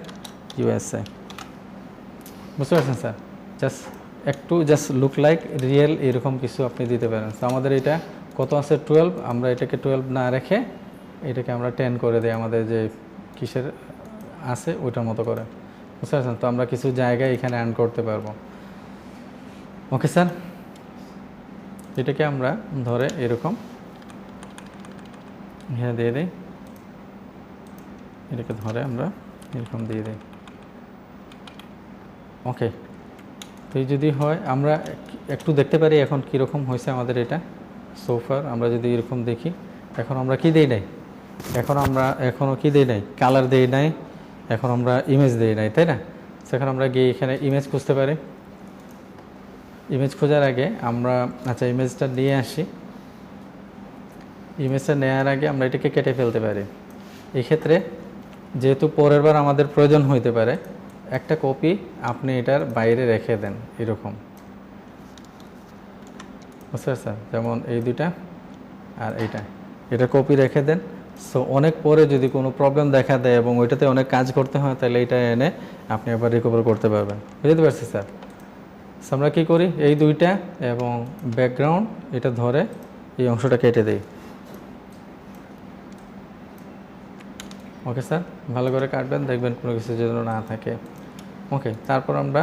ইউএসএ। বুঝতে পারছেন স্যার? একটু জাস্ট লুক লাইক রিয়েল এরকম কিছু আপনি দিতে পারেন। তো আমাদের এটা কত আছে 12, আমরা এটাকে 12 না রেখে এটাকে আমরা 10 করে দিই, আমাদের যে কিসের আছে ওইটার মতো করে। বুঝতে পারছেন? তো আমরা কিছু জায়গায় এখানে আর্ন করতে পারবো। ওকে স্যার, এটাকে আমরা ধরে এরকম এখানে দিয়ে দিই, এটাকে ধরে আমরা এরকম দিয়ে দিই। ওকে, তো এই যদি হয় আমরা একটু দেখতে পারি এখন কীরকম হয়েছে আমাদের এটা সোফার। আমরা যদি এরকম দেখি, এখন আমরা কি দেই নাই, এখন আমরা এখনও কি দেই নাই, কালার দেই নাই, এখন আমরা ইমেজ দেই নাই, তাই না? সেখানে আমরা গিয়ে এখানে ইমেজ খুঁজতে পারি। ইমেজ খোঁজার আগে আমরা আচ্ছা ইমেজটা নিয়ে আসি। ইমেজটা নেওয়ার আগে আমরা এটাকে কেটে ফেলতে পারি। এই ক্ষেত্রে যেহেতু পরের বার আমাদের প্রয়োজন হইতে পারে, একটা কপি আপনি এটার বাইরে রেখে দেন এরকম, বুঝতে পারছেন? যেমন এই দুইটা আর এটা কপি রেখে দেন। সো অনেক পরে যদি কোনো প্রবলেম দেখা দেয় এবং ওইটাতে অনেক কাজ করতে হয়, তাহলে এটা এনে আপনি আবার রিকভার করতে পারবেন। বুঝতে পারছি স্যার? সো আমরা কী করি, এই দুইটা এবং ব্যাকগ্রাউন্ড এটা ধরে এই অংশটা কেটে দিই। ওকে স্যার, ভালো করে কাটবেন, দেখবেন কোনো কিছু যেন না থাকে। ওকে, তারপর আমরা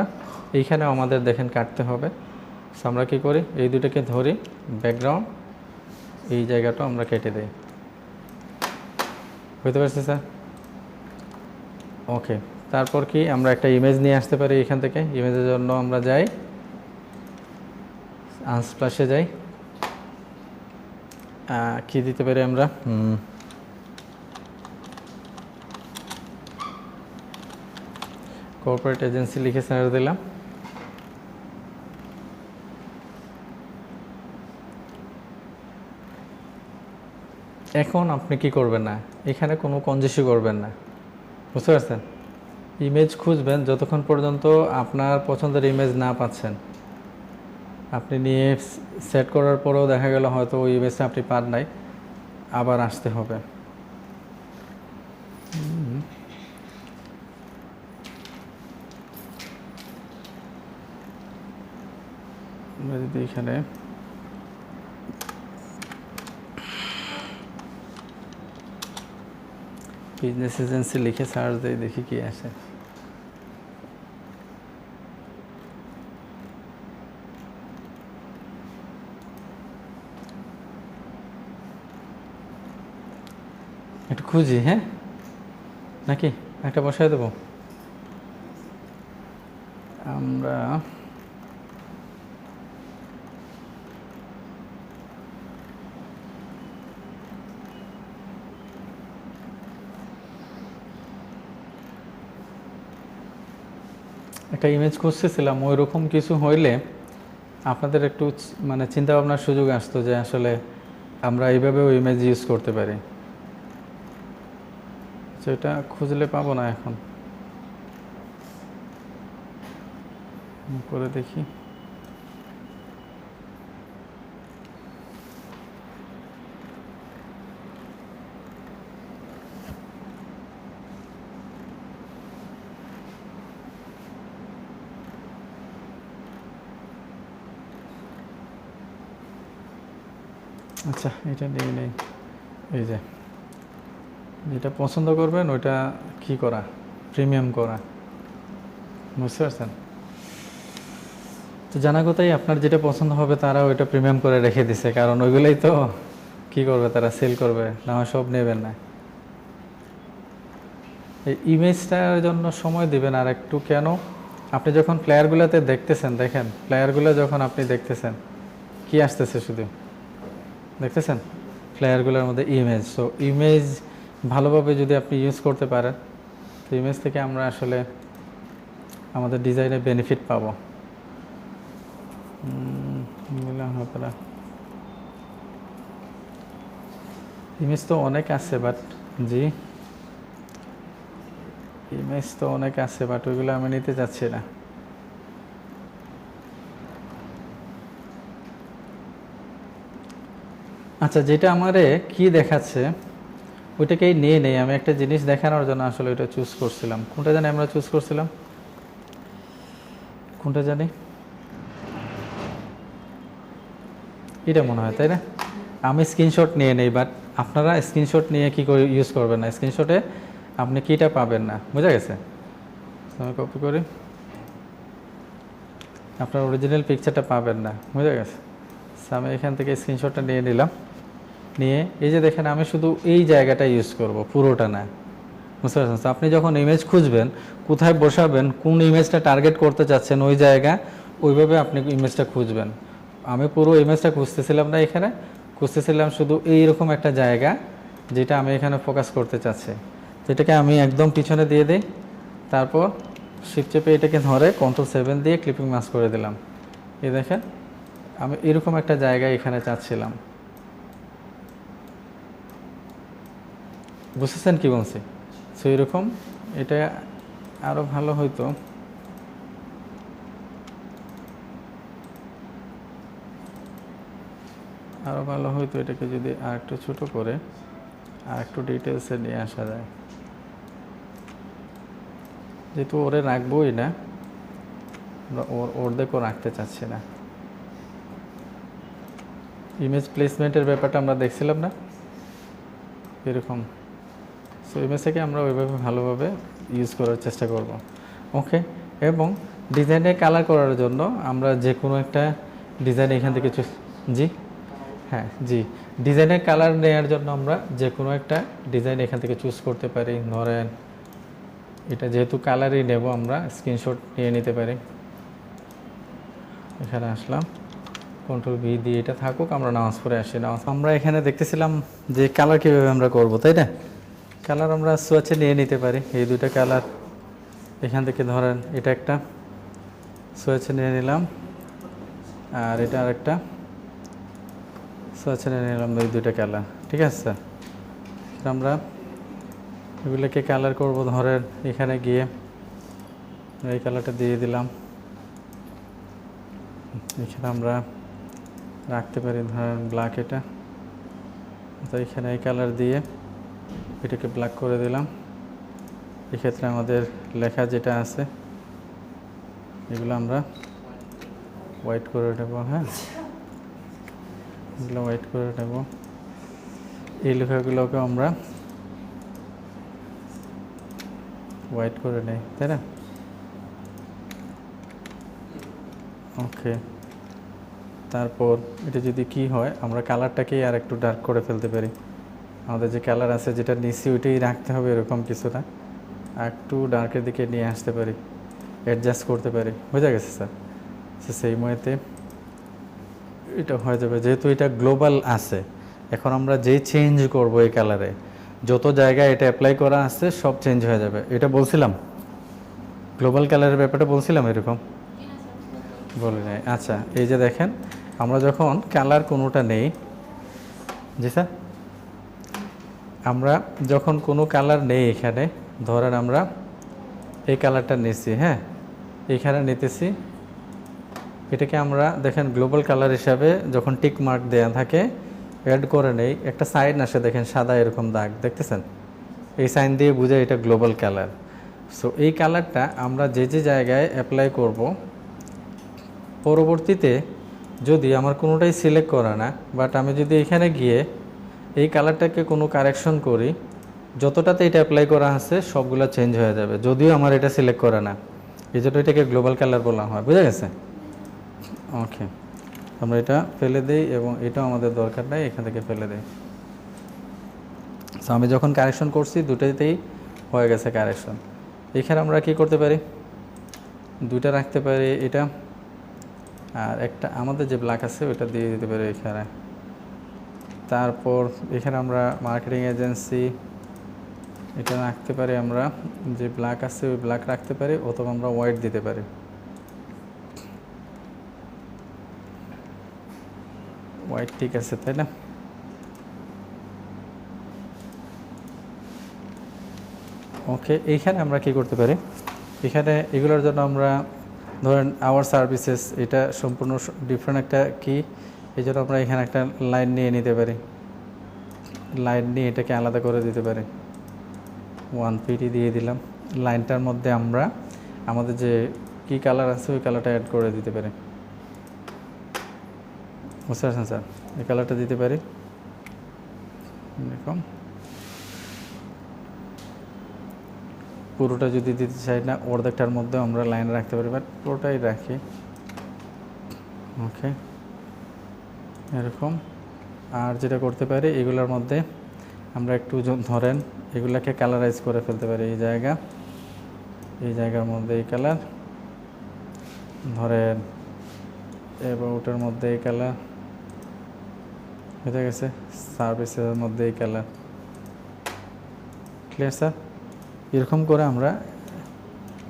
এইখানে আমাদের দেখেন কাটতে হবে। সো আমরা কী করি, এই দুটাকে ধরি, ব্যাকগ্রাউন্ড এই জায়গাটা আমরা কেটে দিই। বুঝতে পারছি স্যার? ওকে, তারপর কি আমরা একটা ইমেজ নিয়ে আসতে পারি এখান থেকে। ইমেজের জন্য আমরা যাই আনস্প্লাশে যাই, কি দিতে পারি আমরা, কর্পোরেট এজেন্সি লিখে সার্চ দিলাম। এখন আপনি কি করবেন না, এখানে কোনো কঞ্জেসি করবেন না, বুঝতে পারছেন? ইমেজ খুঁজবেন যতক্ষণ পর্যন্ত আপনার পছন্দের ইমেজ না পাচ্ছেন। আপনি নিয়ে সেট করার পরেও দেখা গেল হয়তো ওই ইমেজটা আপনি পান নাই, আবার আসতে হবে। যদি এখানে বিজনেস এজেন্সি লিখে সার্চ দিই, দেখি কি আসে। একটু খুঁজি, হ্যাঁ নাকি একটা বসায় দেবো আমরা। একটা ইমেজ খুঁজতেছিলাম, ওই রকম কিছু হইলে আপনাদের একটু মানে চিন্তা ভাবনার সুযোগ আসতো যে আসলে আমরা এইভাবেও ইমেজ ইউজ করতে পারি। সেটা খুঁজলে পাবো না এখন, করে দেখি। আচ্ছা এটা নিয়ে নেই। এই যে যেটা পছন্দ করবেন ওইটা কি করা, প্রিমিয়াম করা, বুঝতে পারছেন? তো জানা কথাই, আপনার যেটা পছন্দ হবে তারা ওইটা প্রিমিয়াম করে রেখে দিছে, কারণ ওইগুলোই তো কি করবে, তারা সেল করবে, না হয় সব নেবেন না। এই ইমেজটার জন্য সময় দিবেন আর একটু। কেন, আপনি যখন প্লেয়ারগুলোতে দেখতেছেন, দেখেন প্লেয়ারগুলো যখন আপনি দেখতেছেন কি আসতেছে, শুধু দেখতেছেন প্লেয়ারগুলোর মধ্যে ইমেজ। সো ইমেজ ভালোভাবে যদি আপনি ইউজ করতে পারেন, তো ইমেজ থেকে আমরা আসলে আমাদের ডিজাইনে বেনিফিট পাবো। ইমেজ তো অনেক আছে, বাট জি ইমেজ তো অনেক আছে, বাট ওইগুলো আমি নিতে চাচ্ছি না। আচ্ছা, যেটা আমারে কি দেখাচ্ছে ওইটাকেই নিয়ে নেই। আমি একটা জিনিস দেখানোর জন্য আসলে ওইটা চুজ করছিলাম। কোনটা জানি আমরা চুজ করছিলাম, কোনটা জানি, এটা মনে হয়, তাই না? আমি স্ক্রিনশট নিয়ে নেই, বাট আপনারা স্ক্রিনশট নিয়ে কি করে ইউজ করবেন না। স্ক্রিনশটে আপনি কিটা পাবেন না, বুঝা গেছে? আমি কপি করি, আপনার অরিজিনাল পিকচারটা পাবেন না, বুঝা গেছে? আমি এখান থেকে স্ক্রিনশটটা নিয়ে নিলাম। নিয়ে এই যে দেখেন, আমি শুধু এই জায়গাটা ইউজ করব, পুরোটা না, বুঝতে পারছেন? আপনি যখন ইমেজ খুঁজবেন, কোথায় বসাবেন, কোন ইমেজটা টার্গেট করতে চাচ্ছেন, ওই জায়গা ওইভাবে আপনি ইমেজটা খুঁজবেন। আমি পুরো ইমেজটা খুঁজতেছিলাম না, এখানে খুঁজতেছিলাম শুধু এইরকম একটা জায়গা যেটা আমি এখানে ফোকাস করতে চাচ্ছি। যেটাকে আমি একদম পিছনে দিয়ে দিই, তারপর শিফট চেপে এটাকে ধরে Ctrl+7 দিয়ে ক্লিপিং মাস্ক করে দিলাম। এই দেখেন, আমি এরকম একটা জায়গা এখানে চাচ্ছিলাম। বুঝতেছেন কি বলছি? সো এরকম এটা আরও ভালো হইতো। আরও ভালো হইতো এটাকে যদি আর একটু ছোটো করে আর একটু ডিটেলসে নিয়ে আসা যায়। যেহেতু ওরে রাখবোই না, আমরা অর্ধেকও রাখতে চাচ্ছি না। ইমেজ প্লেসমেন্টের ব্যাপারটা আমরা দেখছিলাম না, এরকম। সো ইমেজটাকে আমরা ওইভাবে ভালোভাবে ইউজ করার চেষ্টা করব। ওকে, এবং ডিজাইনে কালার করার জন্য আমরা যে কোনো একটা ডিজাইন এখান থেকে জি হ্যাঁ জি ডিজাইনের কালার নেওয়ার জন্য আমরা যে কোনো একটা ডিজাইন এখান থেকে চুজ করতে পারি। ধরেন এটা যেহেতু কালারই নেব, আমরা স্ক্রিনশট নিয়ে নিতে পারি। এখানে আসলাম, Ctrl+V দিয়ে এটা থাকুক, আমরা নামাজ পড়ে আসি। আমরা এখানে দেখতেছিলাম যে কালার কীভাবে আমরা করব, তাই না? কালার আমরা সোয়াচে নিয়ে নিতে পারি, এই দুইটা কালার এখান থেকে ধরেন এটা একটা সুইচ নিয়ে নিলাম, আর এটা আরেকটা সুইচ নিয়ে নিলাম, এই দুইটা কালার। ঠিক আছে, আমরা এগুলোকে কালার করব। ধরেন এখানে গিয়ে এই কালারটা দিয়ে দিলাম, এখানে আমরা রাখতে পারি ধরেন ব্ল্যাক, এটা তো এখানে এই কালার দিয়ে এটাকে ব্ল্যাক করে দিলাম। এক্ষেত্রে আমাদের লেখা যেটা আছে এগুলো আমরা হোয়াইট করে নেব। হ্যাঁ, এগুলো হোয়াইট করে নেব। এই লেখাগুলোকে আমরা হোয়াইট করে নেই, তাই না? ওকে, তারপর এটা যদি কি হয়, আমরা কালারটাকে আর একটু ডার্ক করে ফেলতে পারি। আমাদের যে কালার আছে যেটা নিচে ওইটাই রাখতে হবে এরকম কিছু না, একটু ডার্কের দিকে নিয়ে আসতে পারি, অ্যাডজাস্ট করতে পারি। বোঝা গেছে স্যার? সেই মতে এটা হয়ে যাবে। যেহেতু এটা গ্লোবাল আছে, এখন আমরা যেই চেঞ্জ করব এই কালারে, যত জায়গায় এটা অ্যাপ্লাই করা আছে সব চেঞ্জ হয়ে যাবে। এটা বলছিলাম, গ্লোবাল কালারের ব্যাপারটা বলছিলাম, এরকম বলে নাই। আচ্ছা, এই যে দেখেন, আমরা যখন কালার কোনোটা নেই, জি স্যার, আমরা যখন কোনো কালার নেই এখানে, ধরেন আমরা এই কালারটা নিচ্ছি, হ্যাঁ, এইখানে নিতেছি, এটাকে আমরা দেখেন গ্লোবাল কালার হিসাবে যখন টিক মার্ক দেওয়া থাকে অ্যাড করে নেই, একটা সাইন আসে দেখেন সাদা এরকম দাগ, দেখতেছেন? এই সাইন দিয়ে বোঝায় এটা গ্লোবাল কালার। সো এই কালারটা আমরা যে যে জায়গায় অ্যাপ্লাই করব, পরবর্তীতে যদি আমার কোনোটাই সিলেক্ট করা না, বাট আমি যদি এখানে গিয়ে এই কালারটাকে কোনো কারেকশন করি, যতটাতে এটা অ্যাপ্লাই করা আছে সবগুলো চেঞ্জ হয়ে যাবে, যদিও আমার এটা সিলেক্ট করা না। এই জন্য এটাকে গ্লোবাল কালার বলা হয়। বুঝা গেছে? ওকে, আমরা এটা ফেলে দিই এবং এটাও আমাদের দরকার নাই, এখান থেকে ফেলে দিই। সো আমি যখন কারেকশন করছি দুটাতেই হয়ে গেছে কারেকশন। এখানে আমরা কি করতে পারি, দুইটা রাখতে পারি, এটা আর একটা আমাদের যে ব্ল্যাক আছে ওটা দিয়ে দিতে পারি এখানে। তারপর এখানে আমরা মার্কেটিং এজেন্সি এটা রাখতে পারি, আমরা যে ব্ল্যাক আছে ওই ব্ল্যাক রাখতে পারি, অথবা আমরা হোয়াইট দিতে পারি। হোয়াইট ঠিক আছে, তাই না? ওকে, এইখানে আমরা কি করতে পারি, এখানে এগুলোর জন্য আমরা ধরেন আওয়ার সার্ভিসেস, এটা সম্পূর্ণ ডিফারেন্ট একটা কি, এই জন্য আমরা এখানে একটা লাইন নিয়ে নিতে পারি, লাইন নিয়ে এটাকে আলাদা করে দিতে পারি। 1 দিয়ে দিলাম। লাইনটার মধ্যে আমরা আমাদের যে কি কালার আছে ওই কালারটা অ্যাড করে দিতে পারি। বুঝতে পারছেন স্যার? এই কালারটা দিতে পারি এরকম। পুরোটা যদি দিতে চাই না, অর্ধেকটার মধ্যে আমরা লাইন রাখতে পারি, বাট পুরোটাই রাখি। ওকে, এরকম। আর যেটা করতে পারি, এগুলোর মধ্যে আমরা একটু ধরেন এগুলাকে কালারাইজ করে ফেলতে পারি। এই জায়গার মধ্যে এই কালার ধরেন, এবার ওটার মধ্যে এই কালার হয়ে গেছে, সার্ভিসের মধ্যে এই কালার। Clear sir? এরকম করে আমরা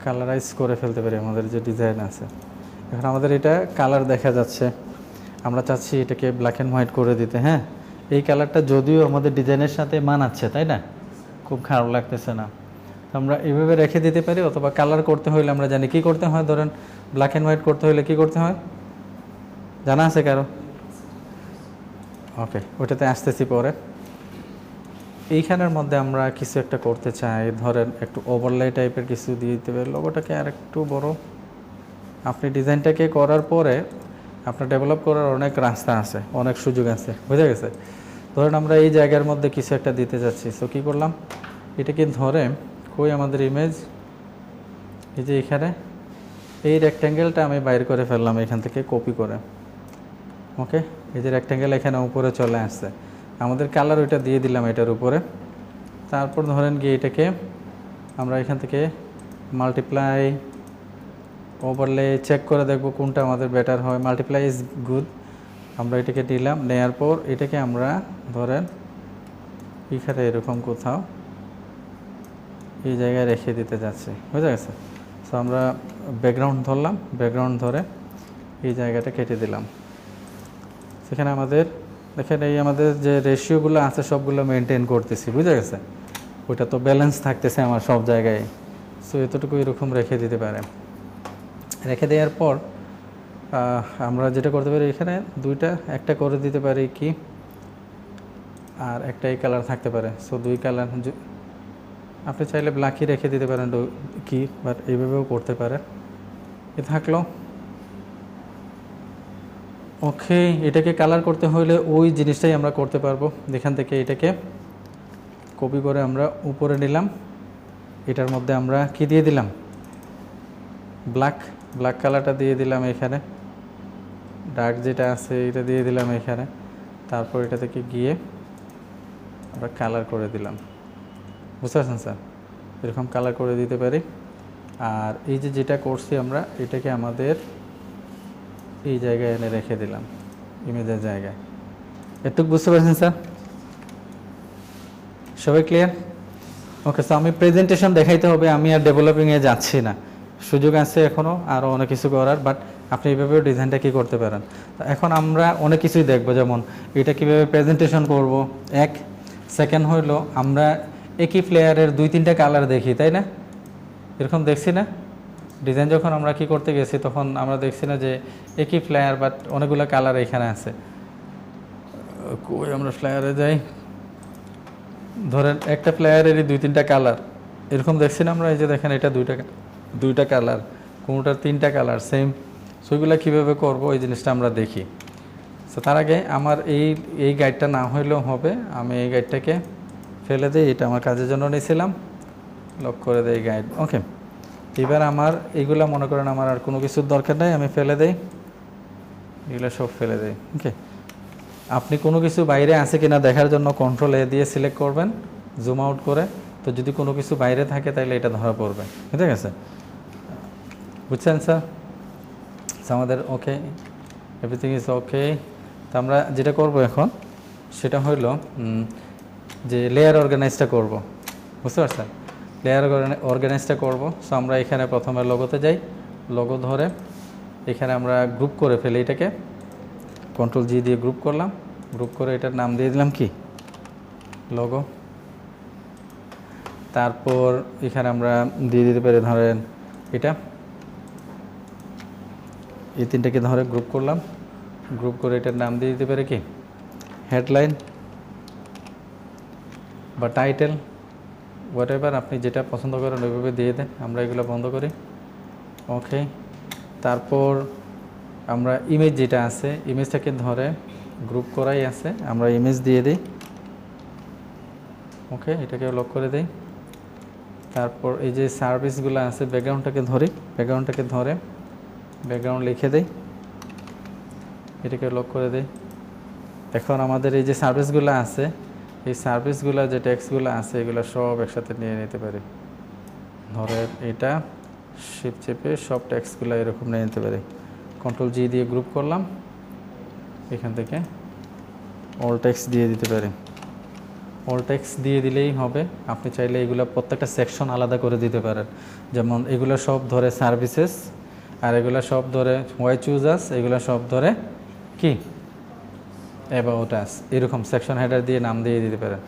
কালারাইজ করে ফেলতে পারি আমাদের যে ডিজাইন আছে। এখন আমাদের এটা কালার দেখা যাচ্ছে, আমরা চাচ্ছি এটাকে ব্ল্যাক অ্যান্ড হোয়াইট করে দিতে। হ্যাঁ, এই কালারটা যদিও আমাদের ডিজাইনের সাথে মানাচ্ছে, তাই না? খুব খারাপ লাগতেছে না, তো আমরা এইভাবে রেখে দিতে পারি। অথবা কালার করতে হলে আমরা জানি কি করতে হয়, ধরেন ব্ল্যাক অ্যান্ড হোয়াইট করতে হলে কি করতে হয় জানা আছে কারো? ওকে, ওটাতে আসতেছি পরে। এইখানের মধ্যে আমরা কিছু একটা করতে চাই, ধরেন একটু ওভারলে টাইপের কিছু দিয়ে দিতে পারি, লোগোটাকে আর একটু বড়। আপনি ডিজাইনটাকে করার পরে আপনার ডেভেলপ করার অনেক রাস্তা আছে, অনেক সুযোগ আছে। বুঝা গেছে? ধরেন আমরা এই জায়গার মধ্যে কিছু একটা দিতে যাচ্ছি, সো কী করলাম, এটাকে ধরে কই আমাদের ইমেজ, এই যে এখানে এই রেক্ট্যাঙ্গেলটা আমি বাইর করে ফেললাম এখান থেকে কপি করে। ওকে, এই যে রেক্ট্যাঙ্গেল এখানে উপরে চলে আসছে, আমাদের কালার ওইটা দিয়ে দিলাম এটার উপরে। তারপর ধরেন গিয়ে এটাকে আমরা এখান থেকে মাল্টিপ্লাই ওভারলে চেক করে দেখব কোনটা আমাদের বেটার হয়। মাল্টিপ্লাই ইজ গুড, আমরা এটাকে নিলাম, নেওয়ার পর এটাকে আমরা ধরেন এখানে এরকম কোথাও এই জায়গায় রেখে দিতে যাচ্ছি। বুঝা গেছে? সো আমরা ব্যাকগ্রাউন্ড ধরলাম, ব্যাকগ্রাউন্ড ধরে এই জায়গাটা কেটে দিলাম। সেখানে আমাদের দেখেন এই আমাদের যে রেশিওগুলো আছে সবগুলো মেনটেন করতেছি, বুঝে গেছে? ওইটা তো ব্যালেন্স থাকতেছে আমার সব জায়গায়। সো এতটুকু এরকম রেখে দিতে পারে। রেখে দেওয়ার পর আমরা যেটা করতে পারি এখানে দুইটা, একটা করে দিতে পারি কি, আর একটা এই কালার থাকতে পারে। সো দুই কালার আপনি চাইলে ব্ল্যাকই রেখে দিতে পারেন কি, বাট এইভাবেও করতে পারেন। এ থাকলো। ওকে, এটাকে কালার করতে হলে ওই জিনিসটাই আমরা করতে পারবো। এখান থেকে এটাকে কপি করে আমরা উপরে নিলাম, এটার মধ্যে আমরা কি দিয়ে দিলাম, ব্ল্যাক কালারটা দিয়ে দিলাম এখানে, ডার্ক যেটা আছে এটা দিয়ে দিলাম এখানে। তারপর এটা থেকে গিয়ে আমরা কালার করে দিলাম। বুঝতে পারছেন স্যার? এরকম কালার করে দিতে পারি। আর এই যে যেটা করছি আমরা, এটাকে আমাদের এই জায়গায় এনে রেখে দিলাম, ইমেজের জায়গায়। এটুকু বুঝতে পারছেন স্যার? সবাই ক্লিয়ার? ওকে, সো আমি প্রেজেন্টেশন দেখাইতে হবে, আমি আর ডেভেলপিংয়ে যাচ্ছি না। সুযোগ আছে এখনও আরও অনেক কিছু করার, বাট আপনি এইভাবেও ডিজাইনটা কী করতে পারেন। এখন আমরা অনেক কিছুই দেখবো, যেমন এটা কীভাবে প্রেজেন্টেশন করব। সেকেন্ড হইলো আমরা একই ফ্লেয়ারের 2-3টা কালার দেখি, তাই না? এরকম দেখছি না? ডিজাইন যখন আমরা কি করতে গেছি তখন আমরা দেখছি না যে একই ফ্লেয়ার বাট অনেকগুলো কালার এখানে আছে। কই আমরা ফ্লেয়ারে যাই, ধরেন একটা ফ্লেয়ারেরই 2-3টা কালার এরকম দেখছি না আমরা? এই যে দেখেন এটা দুইটা কালার, কোনোটার 3টা কালার সেম। সেগুলো কীভাবে করব এই জিনিসটা আমরা দেখি। সো তার আগে আমার এই গাইডটা না হইলেও হবে, আমি এই গাইডটাকে ফেলে দিই। এটা আমার কাজের জন্য নিয়েছিলাম, লক করে দেই গাইড। ওকে, এবার আমার এইগুলো মনে করেন আমার আর কোনো কিছুর দরকার নেই, আমি ফেলে দেই, এগুলো সব ফেলে দেই। ওকে, আপনি কোনো কিছু বাইরে আছে কিনা দেখার জন্য কন্ট্রোল এ দিয়ে সিলেক্ট করবেন জুম আউট করে। তো যদি কোনো কিছু বাইরে থাকে তাহলে এটা ধরা পড়বে, ঠিক আছে? বুঝছেন স্যার? আমাদের ওকে, এভরিথিং ইজ ওকে। তো আমরা যেটা করব এখন সেটা হইল যে লেয়ার অর্গানাইজটা করব। বুঝতে পারছেন? লেয়ার অর্গানাইজটা করব। সো আমরা এখানে প্রথমে লোগোতে যাই, লোগো ধরে এখানে আমরা গ্রুপ করে ফেলি এটাকে, কন্ট্রোল জি দিয়ে গ্রুপ করলাম। গ্রুপ করে এটার নাম দিয়ে দিলাম কি, লোগো। তারপর এখানে আমরা দিয়ে দিতে পারি ধরেন এটা, এই 3টাকে ধরে গ্রুপ করলাম। গ্রুপ করে এটার নাম দিয়ে দিতে পারি কি, হেডলাইন বা টাইটেল, হোয়াট এভার আপনি যেটা পছন্দ করেন ওইভাবে দিয়ে দেন। আমরা এগুলো বন্ধ করি। ওকে, তারপর আমরা ইমেজ যেটা আছে ইমেজটাকে ধরে গ্রুপ করাই আছে, আমরা ইমেজ দিয়ে দিই। ওকে, এটাকে লক করে দিই। তারপর এই যে সার্ভিসগুলো আছে ব্যাকগ্রাউন্ডটাকে ধরি, ব্যাকগ্রাউন্ডটাকে ধরে ব্যাকগ্রাউন্ড লিখে দেই, এটাকে লক করে দেই। এখন আমাদের এই যে সার্ভিসগুলো আছে, এই সার্ভিসগুলো যে ট্যাক্সগুলো আছে এগুলো সব একসাথে নিয়ে নিতে পারি। ধরে এটা শিফট চেপে সব ট্যাক্সগুলো এরকম নিয়ে নিতে পারি। কন্ট্রোল জি দিয়ে গ্রুপ করলাম, এখান থেকে অল ট্যাক্স দিয়ে দিতে পারি। অল ট্যাক্স দিয়ে দিলেই হবে। আপনি চাইলে এগুলো প্রত্যেকটা সেকশন আলাদা করে দিতে পারেন। যেমন এগুলো সব ধরে সার্ভিসেস, আর এগুলো সব ধরে হোয়াই চুজ আস, এগুলো সব ধরে কি অ্যাবাউট আস, এরকম সেকশন হেডার দিয়ে নাম দিয়ে দিতে পারেন।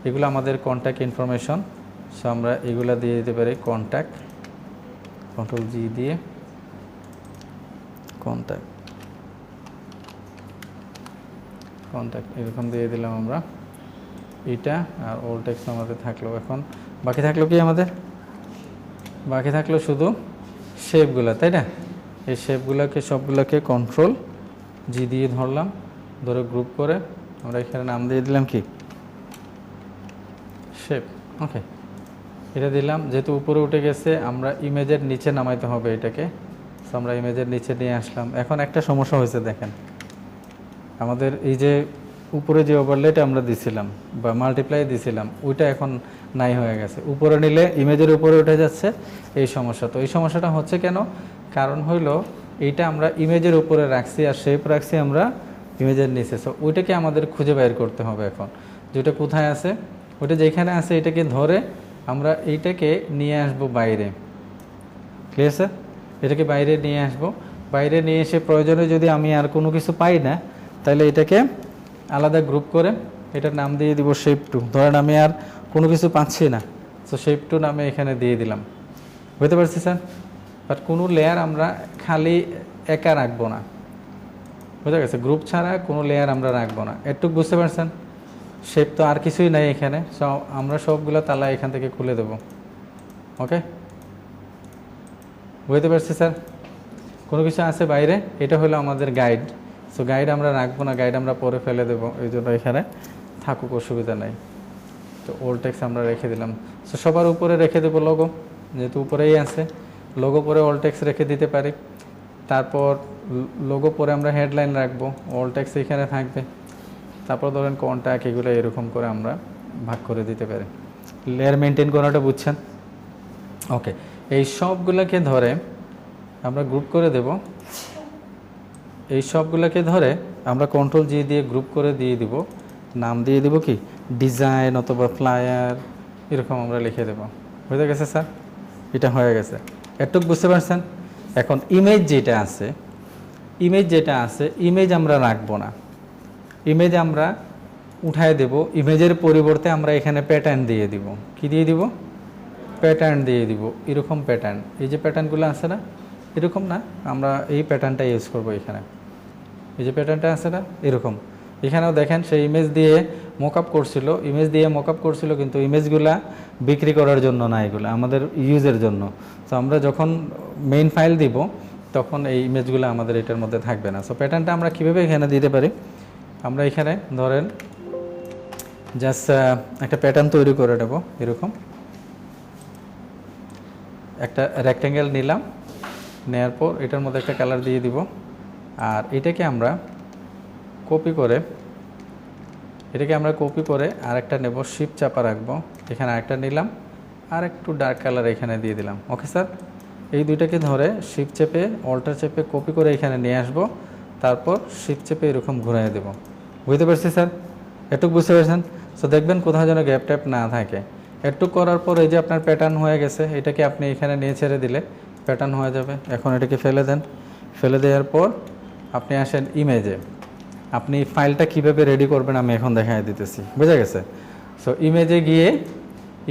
এগুলো আমাদের কন্ট্যাক্ট ইনফরমেশন। সো আমরা এগুলো দিয়ে দিতে পারি কন্ট্যাক্ট, কন্ট্রোল জি দিয়ে কন্ট্যাক্ট এরকম দিয়ে দিলাম আমরা এটা। আর অল টেক্সট আমাদের থাকলো। এখন বাকি থাকলো কি আমাদের, বাকি থাকলো শুধু শেপগুলো, তাই না? এই শেপগুলোকে সবগুলোকে কন্ট্রোল জি দিয়ে ধরলাম, ধরে গ্রুপ করে আমরা এখানে নাম দিয়ে দিলাম কি, শেপ। ওকে, এটা দিলাম। যেহেতু উপরে উঠে গেছে আমরা ইমেজের নিচে নামাইতে হবে এটাকে। সো আমরা ইমেজের নিচে নিয়ে আসলাম। এখন একটা সমস্যা হয়েছে, দেখেন আমাদের এই যে উপরে যে ওভারলেটা আমরা দিছিলাম বা মাল্টিপ্লাই দিছিলাম ওইটা এখন নাই হয়ে গেছে। উপরে নিলে ইমেজের উপরে উঠে যাচ্ছে, এই সমস্যা। তো এই সমস্যাটা হচ্ছে কেন? কারণ হইলো এইটা আমরা ইমেজের উপরে রাখছি আর শেপ রাখছি আমরা ইমেজের নিচে। সো ওইটাকে আমাদের খুঁজে বের করতে হবে এখন, যেটা কোথায় আছে। ওইটা যেখানে আছে এটাকে ধরে আমরা এইটাকে নিয়ে আসবো বাইরে। Clear sir? এটাকে বাইরে নিয়ে আসবো, বাইরে নিয়ে এসে প্রয়োজনে যদি আমি আর কোনো কিছু পাই না, তাহলে এটাকে আলাদা গ্রুপ করে এটার নাম দিয়ে দিব শেপ টু। ধরেন আমি আর কোনো কিছু পাচ্ছি না, তো শেপ টু নামে এখানে দিয়ে দিলাম। বুঝতে পারছি স্যার? বাট কোনো লেয়ার আমরা খালি একা রাখবো না, বুঝা গেছে? গ্রুপ ছাড়া কোনো লেয়ার আমরা রাখবো না। এটুকু বুঝতে পারছেন? শেপ তো আর কিছুই নাই এখানে, সব আমরা সবগুলো তালা এখান থেকে খুলে দেব। ওকে, বুঝতে পারছি স্যার? কোনো কিছু আছে বাইরে, এটা হলো আমাদের গাইড। সো গাইড আমরা রাখবো না, গাইড আমরা পরে ফেলে দেবো, এই জন্য এখানে থাকুক, অসুবিধা নাই। তো ওল্ড টেক্সট আমরা রেখে দিলাম। সো সবার উপরে রেখে দেবো লোগো, যেহেতু উপরেই আছে। লোগো পরে ওল্ড টেক্সট রেখে দিতে পারি। তারপর লোগো পরে আমরা হেডলাইন রাখবো, ওল্ড টেক্সট এখানে থাকবে। তারপর ধরেন কন্ট্যাক্ট, এগুলো এরকম করে আমরা ভাগ করে দিতে পারি। লেয়ার মেনটেন করাটা বুঝছেন? ওকে, এই সবগুলোকে ধরে আমরা গ্রুপ করে দেব। এই সবগুলোকে ধরে আমরা কন্ট্রোল জি দিয়ে গ্রুপ করে দিয়ে দিব, নাম দিয়ে দিব কি ডিজাইন অথবা ফ্লায়ার, এরকম আমরা লিখে দেব। বুঝতে গেছে স্যার? এটা হয়ে গেছে। এটুক বুঝতে পারছেন? এখন ইমেজ যেটা আছে, ইমেজ আমরা রাখবো না, ইমেজ আমরা উঠায় দেব। ইমেজের পরিবর্তে আমরা এখানে প্যাটার্ন দিয়ে দিব। কি দিয়ে দিব? প্যাটার্ন দিয়ে দিব। এরকম প্যাটার্ন, এই যে প্যাটার্নগুলো আছে না, এরকম না, আমরা এই প্যাটার্নটা ইউজ করব এখানে। এই যে প্যাটার্নটা আছে না, এরকম। এখানেও দেখেন সেই ইমেজ দিয়ে মকআপ করছিল, কিন্তু ইমেজগুলা বিক্রি করার জন্য না, এগুলো আমাদের ইউজের জন্য। তো আমরা যখন মেইন ফাইল দিব তখন এই ইমেজগুলো আমাদের এটার মধ্যে থাকবে না। সো প্যাটার্নটা আমরা কীভাবে এখানে দিতে পারি? আমরা এখানে ধরেন জাস্ট একটা প্যাটার্ন তৈরি করে নেব। এরকম একটা রেক্ট্যাঙ্গেল নিলাম, নেওয়ার পর এটার মধ্যে একটা কালার দিয়ে দিব। আর এটাকে আমরা কপি করে আরেকটা নেব, শিফট চাপা রাখবো, এখানে আরেকটা নিলাম, আর একটু ডার্ক কালার এখানে দিয়ে দিলাম। Okay sir? এই দুইটাকে ধরে শিফট চেপে অল্টার চেপে কপি করে এখানে নিয়ে আসবো, তারপর শিফট চেপে এরকম ঘুরিয়ে দেবো। বুঝতে পারছি স্যার? এটুকু বুঝতে পারছেন? সো দেখবেন কোথাও যেন গ্যাপ ট্যাপ না থাকে। এটুকু করার পর এই যে আপনার প্যাটার্ন হয়ে গেছে, এটাকে আপনি এখানে নিয়ে ছেড়ে দিলে প্যাটার্ন হয়ে যাবে। এখন এটাকে ফেলে দেন। ফেলে দেওয়ার পর আপনি আসেন ইমেজে। আপনি ফাইলটা কিভাবে রেডি করবেন আমি এখন দেখাই দিতেছি। বুঝা গেছে? সো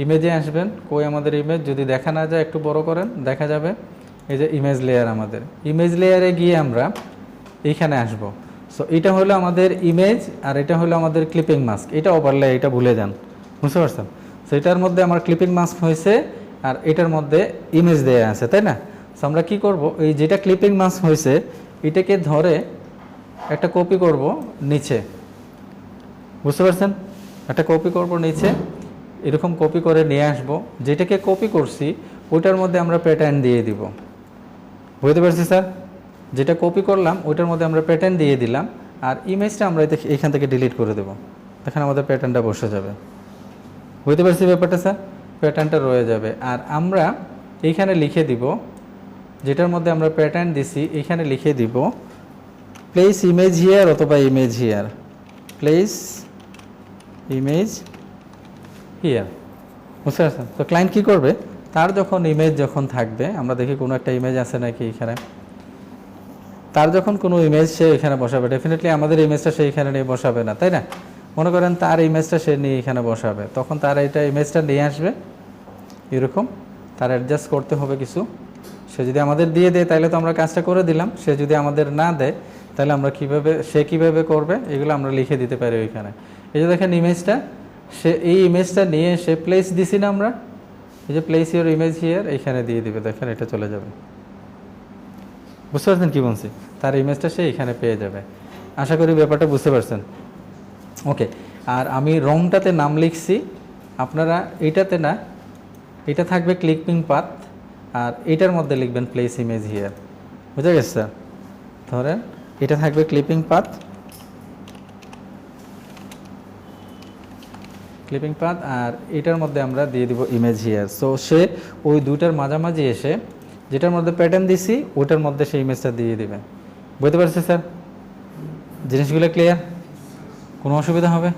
ইমেজে আসবেন। কই আমাদের ইমেজ? যদি দেখা না যায় একটু বড় করেন, দেখা যাবে এই যে ইমেজ লেয়ার। আমাদের ইমেজ লেয়ারে গিয়ে আমরা এইখানে আসব। সো এটা হলো আমাদের ইমেজ, আর এটা হলো আমাদের ক্লিপিং মাস্ক। এটা ওভারলে, এটা ভুলে যান। বুঝতে পারছেন? সো এটার মধ্যে আমার ক্লিপিং মাস্ক হয়েছে, আর এটার মধ্যে ইমেজ দেয়া আছে, তাই না? সো আমরা কি করব, এই যেটা ক্লিপিং মাস্ক হয়েছে এটাকে ধরে একটা কপি করব নিচে। বুঝতে পারছেন? একটা কপি করব নিচে, এরকম কপি করে নিয়ে আসব। যেটাকে কপি করছি ওইটার মধ্যে আমরা প্যাটার্ন দিয়ে দিব। বুঝতে পারছি স্যার? যেটা কপি করলাম ওইটার মধ্যে আমরা প্যাটার্ন দিয়ে দিলাম, আর ইমেজটা আমরা এখান থেকে ডিলিট করে দেব। দেখেন আমাদের প্যাটার্নটা বসে যাবে। বুঝতে পারছি ব্যাপারটা স্যার? প্যাটার্নটা রয়ে যাবে। আর আমরা এইখানে লিখে দিব, যেটার মধ্যে আমরা প্যাটার্ন দিছি এখানে লিখে দিব প্লেস ইমেজ হিয়ার অথবা image here, place image here. বুঝতে পারছেন? তো ক্লায়েন্ট কী করবে, তার যখন ইমেজ যখন থাকবে, আমরা দেখি কোনো একটা ইমেজ আছে নাকি এখানে, তার যখন কোনো ইমেজ সে এখানে বসাবে, ডেফিনেটলি আমাদের ইমেজটা সে এখানে নিয়ে বসাবে না, তাই না? মনে করেন তার ইমেজটা সে নিয়ে এখানে বসাবে, তখন তার এটা ইমেজটা নিয়ে আসবে এরকম। তার অ্যাডজাস্ট করতে হবে কিছু। সে যদি আমাদের দিয়ে দেয় তাহলে তো আমরা কাজটা করে দিলাম, সে যদি আমাদের না দেয় তাহলে আমরা কীভাবে করবে এগুলো আমরা লিখে দিতে পারি ওইখানে। এই যে দেখেন ইমেজটা, সে এই ইমেজটা নিয়ে সে প্লেস দিছি না আমরা, এই যে প্লেস ইওর ইমেজ হিয়ার এইখানে দিয়ে দিবে। দেখেন এটা চলে যাবে। বুঝতে পারছেন কী বলছি? তার ইমেজটা সে এখানে পেয়ে যাবে। আশা করি ব্যাপারটা বুঝতে পারছেন। ওকে, আর আমি রংটাতে নাম লিখছি, আপনারা এইটাতে না, এটা থাকবে ক্লিপিং পাথ, আর এটার মধ্যে লিখবেন প্লেস ইমেজ হিয়ার। বুঝা গেছে স্যার? ধরেন এটা থাকবে ক্লিপিং পাথ, আর এটার মধ্যে আমরা দিয়ে দিব ইমেজ হিয়ার। সো সে ওই দুইটার মাঝামাঝি এসে যেটার মধ্যে প্যাটার্ন দিছি ওটার মধ্যে সেই ইমেজটা দিয়ে দিবে। বুঝতে পারছি স্যার? জিনিসগুলো ক্লিয়ার? কোনো অসুবিধা হবে?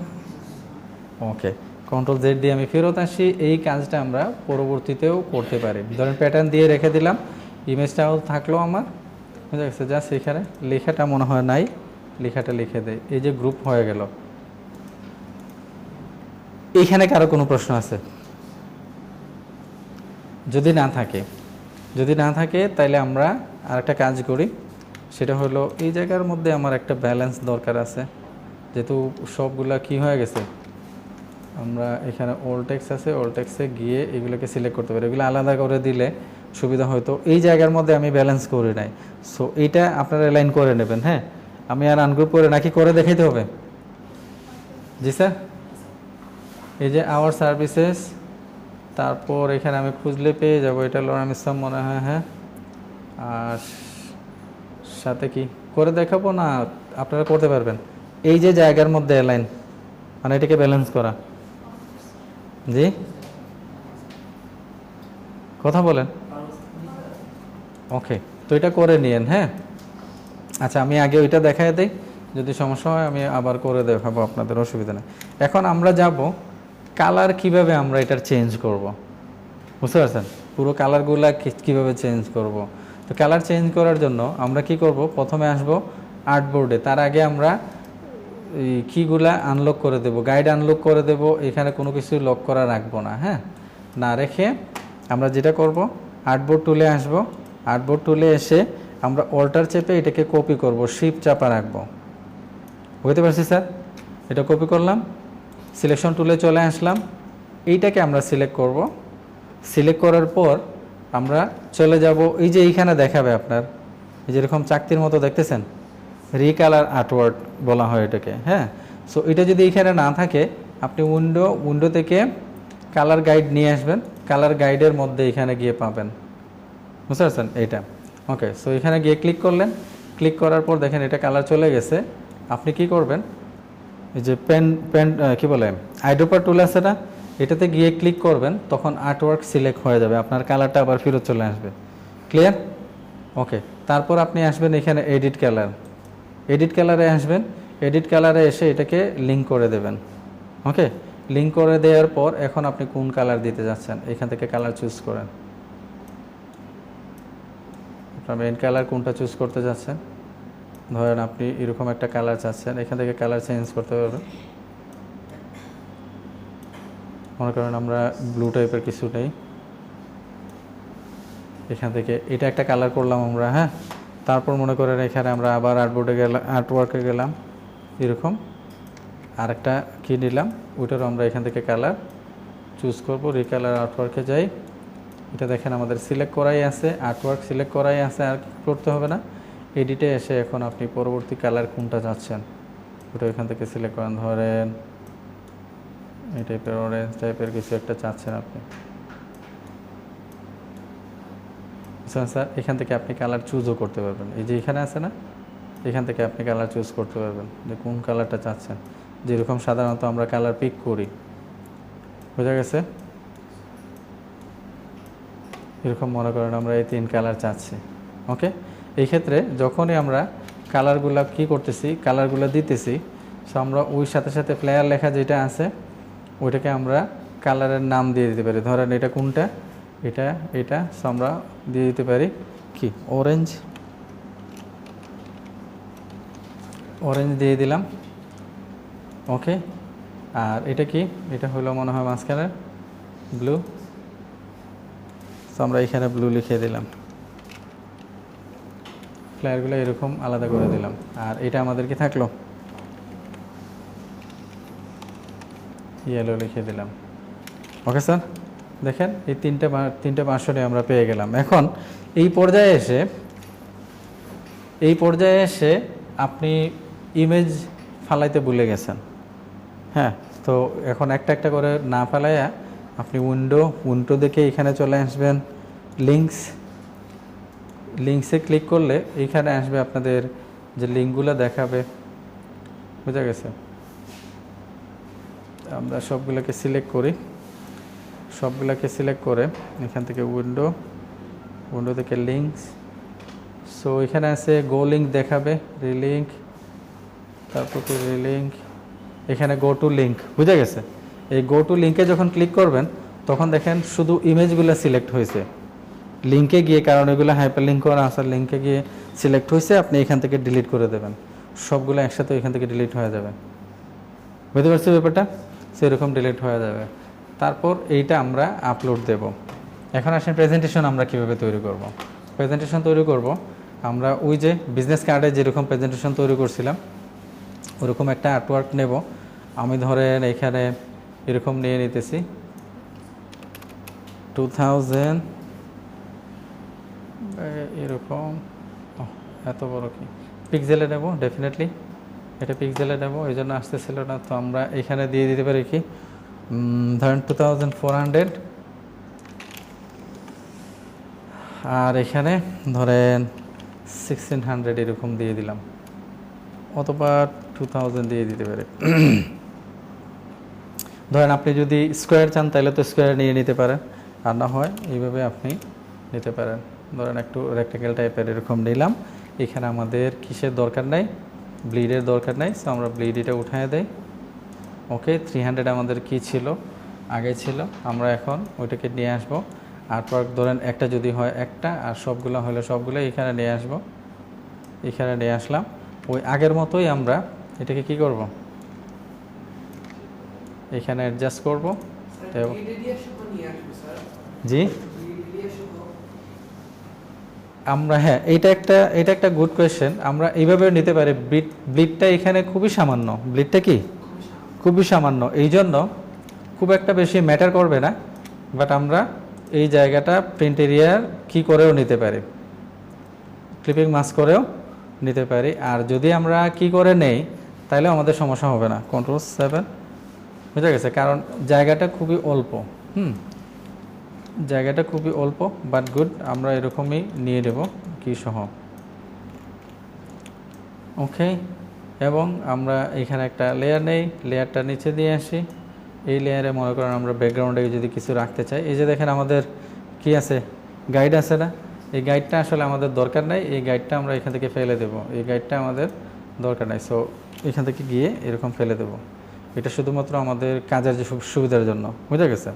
ওকে, কন্ট্রোল জেড দিয়ে আমি ফেরত আসি। এই কাজটা আমরা পরবর্তীতেও করতে পারি। ধরেন প্যাটার্ন দিয়ে রেখে দিলাম, ইমেজটাও থাকলো আমার, বুঝা গেছে। জাস্ট এখানে লেখাটা মনে হয় নাই, লেখাটা লিখে দেয়, এই যে গ্রুপ হয়ে গেল। এইখানে কারো কোনো প্রশ্ন আছে? যদি না থাকে তাহলে আমরা আরেকটা কাজ করি, সেটা হলো এই জায়গার মধ্যে আমার একটা ব্যালেন্স দরকার আছে, যেহেতু সবগুলা কি হয়ে গেছে। আমরা এখানে ওল্ড টেক্সট আছে, ওল্ড টেক্সটে গিয়ে এগুলোকে সিলেক্ট করতে পারি, এগুলো আলাদা করে দিলে সুবিধা হয়তো। এই জায়গার মধ্যে আমি ব্যালেন্স করি নাই, সো এইটা আপনারা লাইন করে নেবেন। হ্যাঁ, আমি আর আনগ্রুপ করে নাকি করে দেখাইতে হবে? জি স্যার। এই যে আওয়ার সার্ভিসেস, তারপর এখানে আমি খুঁজলে পেয়ে যাবো, এটা লরেন ইসলাম মনে হয়। হ্যাঁ, আর সাথে কি করে দেখাবো না আপনারা করতে পারবেন? এই যে জায়গার মধ্যে লাইন, মানে এটাকে ব্যালেন্স করা। জি, কথা বলেন। ওকে, তো এটা করে নিয়েন। হ্যাঁ, আচ্ছা, আমি আগে ওইটা দেখাই দিই, যদি সমস্যা হয় আমি আবার করে দেখাবো, আপনাদের অসুবিধা নেই। এখন আমরা যাব কালার কিভাবে আমরা এটার চেঞ্জ করব, বুঝতে পারছেন? পুরো কালারগুলা কিভাবে চেঞ্জ করব। তো কালার চেঞ্জ করার জন্য আমরা কি করব, প্রথমে আসব আর্টবোর্ডে। তার আগে আমরা এই কিগুলা আনলক করে দেব, গাইড আনলক করে দেব, এখানে কোনো কিছু লক করা রাখবো না। হ্যাঁ, না রেখে আমরা যেটা করব, আর্টবোর্ড টুলে আসব, আর্টবোর্ড টুলে এসে আমরা অল্টার চেপে এটাকে কপি করব, শিফট চাপা রাখবো। বুঝতে পারছি স্যার? এটা কপি করলাম, সিলেকশন টুলে চলে আসলাম, এইটাকে আমরা সিলেক্ট করব। সিলেক্ট করার পর আমরা চলে যাব, এই যে এইখানে দেখাবে আপনার, এই যেরকম চাকতির মতো দেখতেছেন, রিকালার আর্টওয়ার্ক বলা হয় এটাকে। হ্যাঁ, সো এটা যদি এইখানে না থাকে, আপনি উইন্ডো থেকে কালার গাইড নিয়ে আসবেন, কালার গাইডের মধ্যে এখানে গিয়ে পাবেন, বুঝতে পারছেন? এইটা ওকে। সো এখানে গিয়ে ক্লিক করলেন, ক্লিক করার পর দেখেন এটা কালার চলে গেছে। আপনি কি করবেন, এই যে পেন কি বলে আইড্রপার টুল আছে না, এটাতে গিয়ে ক্লিক করবেন, তখন আর্টওয়ার্ক সিলেক্ট হয়ে যাবে, আপনার কালারটা আবার ফেরত চলে আসবে। ক্লিয়ার? ওকে। তারপর আপনি আসবেন এখানে এডিট কালার, এডিট কালারে আসবেন, এডিট কালারে এসে এটাকে লিঙ্ক করে দেবেন। ওকে, লিঙ্ক করে দেওয়ার পর এখন আপনি কোন কালার দিতে যাচ্ছেন, এখান থেকে কালার চুজ করেন। আপনার মেইন কালার কোনটা চুজ করতে যাচ্ছেন, ধরেন আপনি এরকম একটা কালার চাচ্ছেন, এখান থেকে কালার চেঞ্জ করতে পারবেন। মনে করেন আমরা ব্লু টাইপের কিছু নেই, এখান থেকে এটা একটা কালার করলাম আমরা। হ্যাঁ, তারপর মনে করেন এখানে আমরা আবার আর্টবোর্ডে গেলাম, আর্টওয়ার্কে গেলাম, এরকম আরেকটা কি নিলাম, ওইটারও আমরা এখান থেকে কালার চুজ করব। রিকালার আর্টওয়ার্কে যাই, এটা দেখেন আমাদের সিলেক্ট করাই আছে, আর্টওয়ার্ক সিলেক্ট করাই আছে, আর করতে হবে না। এডিটে এসে এখন আপনি পরবর্তী কালার কোনটা চাচ্ছেন ওটা এখান থেকে সিলেক্ট করেন। ধরেন এই টাইপের অরেঞ্জ টাইপের কিছু একটা চাচ্ছেন আপনি, স্যার এখান থেকে আপনি কালার চুজও করতে পারবেন। এই যে এখানে আছে না, এখান থেকে আপনি কালার চুজ করতে পারবেন যে কোন কালারটা চাচ্ছেন, যেরকম সাধারণত আমরা কালার পিক করি। বোঝা গেছে? এরকম মনে করেন আমরা এই 3 কালার চাচ্ছি। ওকে, এই ক্ষেত্রে যখনই আমরা কালারগুলো কি করতেছি, কালারগুলো দিতেছি, সো আমরা ওই সাথে সাথে প্লেয়ার লেখা যেটা আছে ওইটাকে আমরা কালারের নাম দিয়ে দিতে পারি। ধরেন এটা কোনটা, এটা সো আমরা দিয়ে দিতে পারি কি অরেঞ্জ, অরেঞ্জ দিয়ে দিলাম। ওকে, আর এটা কি, এটা হলো মনে হয় মাঝখানে ব্লু, সো আমরা এখানে ব্লু লিখে দিলাম, ফ্লায়ারগুলো এরকম আলাদা করে দিলাম। আর এটা আমাদের কি থাকলো, ইয়েলো লিখে দিলাম। ওকে স্যার, দেখেন এই তিনটে ভার্সনে আমরা পেয়ে গেলাম। এখন এই পর্যায়ে এসে আপনি ইমেজ ফালাইতে ভুলে গেছেন। হ্যাঁ, তো এখন একটা একটা করে না ফালাইয়া আপনি উইন্ডো দেখে এখানে চলে আসবেন, লিঙ্কসে ক্লিক করলে এইখানে আসবে আপনাদের যে লিঙ্কগুলো দেখাবে। বুঝা গেছে? আমরা সবগুলোকে সিলেক্ট করি, সবগুলোকে সিলেক্ট করে এখান থেকে উইন্ডো থেকে লিঙ্কস, সো এখানে আছে গো লিঙ্ক দেখাবে, রিলিঙ্ক, তারপর কি রিলিঙ্ক, এখানে গো টু লিঙ্ক। বুঝা গেছে? এই গো টু লিঙ্কে যখন ক্লিক করবেন তখন দেখেন শুধু ইমেজগুলো সিলেক্ট হয়েছে, লিঙ্কে গিয়ে, কারণ এগুলো হাইপার লিঙ্ক করা আছে, লিঙ্কে গিয়ে সিলেক্ট হয়েছে, আপনি এখান থেকে ডিলিট করে দেবেন, সবগুলো একসাথে এখান থেকে ডিলিট হয়ে যাবে। বুঝতে পারছি ব্যাপারটা? সেরকম ডিলিট হয়ে যাবে। তারপর এইটা আমরা আপলোড দেব। এখন আসেন প্রেজেন্টেশন আমরা কিভাবে তৈরি করব। প্রেজেন্টেশন তৈরি করব আমরা ওই যে বিজনেস কার্ডে যেরকম প্রেজেন্টেশন তৈরি করছিলাম ওরকম একটা আর্টওয়ার্ক নেব। আমি ধরেন এখানে এরকম নিয়ে নিতেছি 2000 এরকম, এত বড় কি পিক্সেলে নেব, ডেফিনেটলি এটা পিক্সেলে নেব, এই জন্য আসতেছিল না। তো আমরা এখানে দিয়ে দিতে পারি কি ধরেন 2400, আর এখানে ধরেন 1600 এরকম দিয়ে দিলাম, অথবা 2000 দিয়ে দিতে পারে। ধরেন আপনি যদি স্কোয়ার চান তাহলে তো স্কোয়ার নিয়ে নিতে পারেন, আর না হয় এইভাবে আপনি নিতে পারেন। ধরেন একটু রেক্টেঙ্গেল টাইপের এরকম নিলাম। এখানে আমাদের কিসের দরকার নাই, ব্লিডের দরকার নাই, সো আমরা ব্লিড এটা উঠায় দেই। ওকে, 300 আমাদের কি ছিল, আগে ছিল, আমরা এখন ওইটাকে নিয়ে আসবো। আর্টওয়ার্ক ধরেন একটা যদি হয় একটা, আর সবগুলো হলে সবগুলো এখানে নিয়ে আসবো, এখানে নিয়ে আসলাম। ওই আগের মতোই আমরা এটাকে কি করব, এখানে অ্যাডজাস্ট করব। জি আমরা, হ্যাঁ এটা একটা গুড কোয়েশ্চেন। আমরা এইভাবে নিতে পারি, ব্লিডটা এখানে খুবই সামান্য, ব্লিডটা কি খুবই সামান্য, এই জন্য খুব একটা বেশি ম্যাটার করবে না। বাট আমরা এই জায়গাটা প্রিন্ট এরিয়ার কি করেও নিতে পারি, ক্লিপিং মাস্ক করেও নিতে পারি। আর যদি আমরা কি করে নেই তাহলে আমাদের সমস্যা হবে না। Ctrl+7 বুঝা গেছে, কারণ জায়গাটা খুবই অল্প, জায়গাটা খুবই অল্প, বাট গুড। আমরা এরকমই নিয়ে নেব কি সহ। ওকে, এবং আমরা এখানে একটা লেয়ার নেই, লেয়ারটা নিচে দিয়ে আসি। এই লেয়ারে মনে করেন আমরা ব্যাকগ্রাউন্ডে যদি কিছু রাখতে চাই, এই যে দেখেন আমাদের কি আছে, গাইড আছে না, এই গাইডটা আসলে আমাদের দরকার নাই, এই গাইডটা আমরা এখান থেকে ফেলে দেব, এই গাইডটা আমাদের দরকার নাই। সো এখান থেকে গিয়ে এরকম ফেলে দেব, এটা শুধুমাত্র আমাদের কাজের যে সুবিধার জন্য, বুঝা গেছে।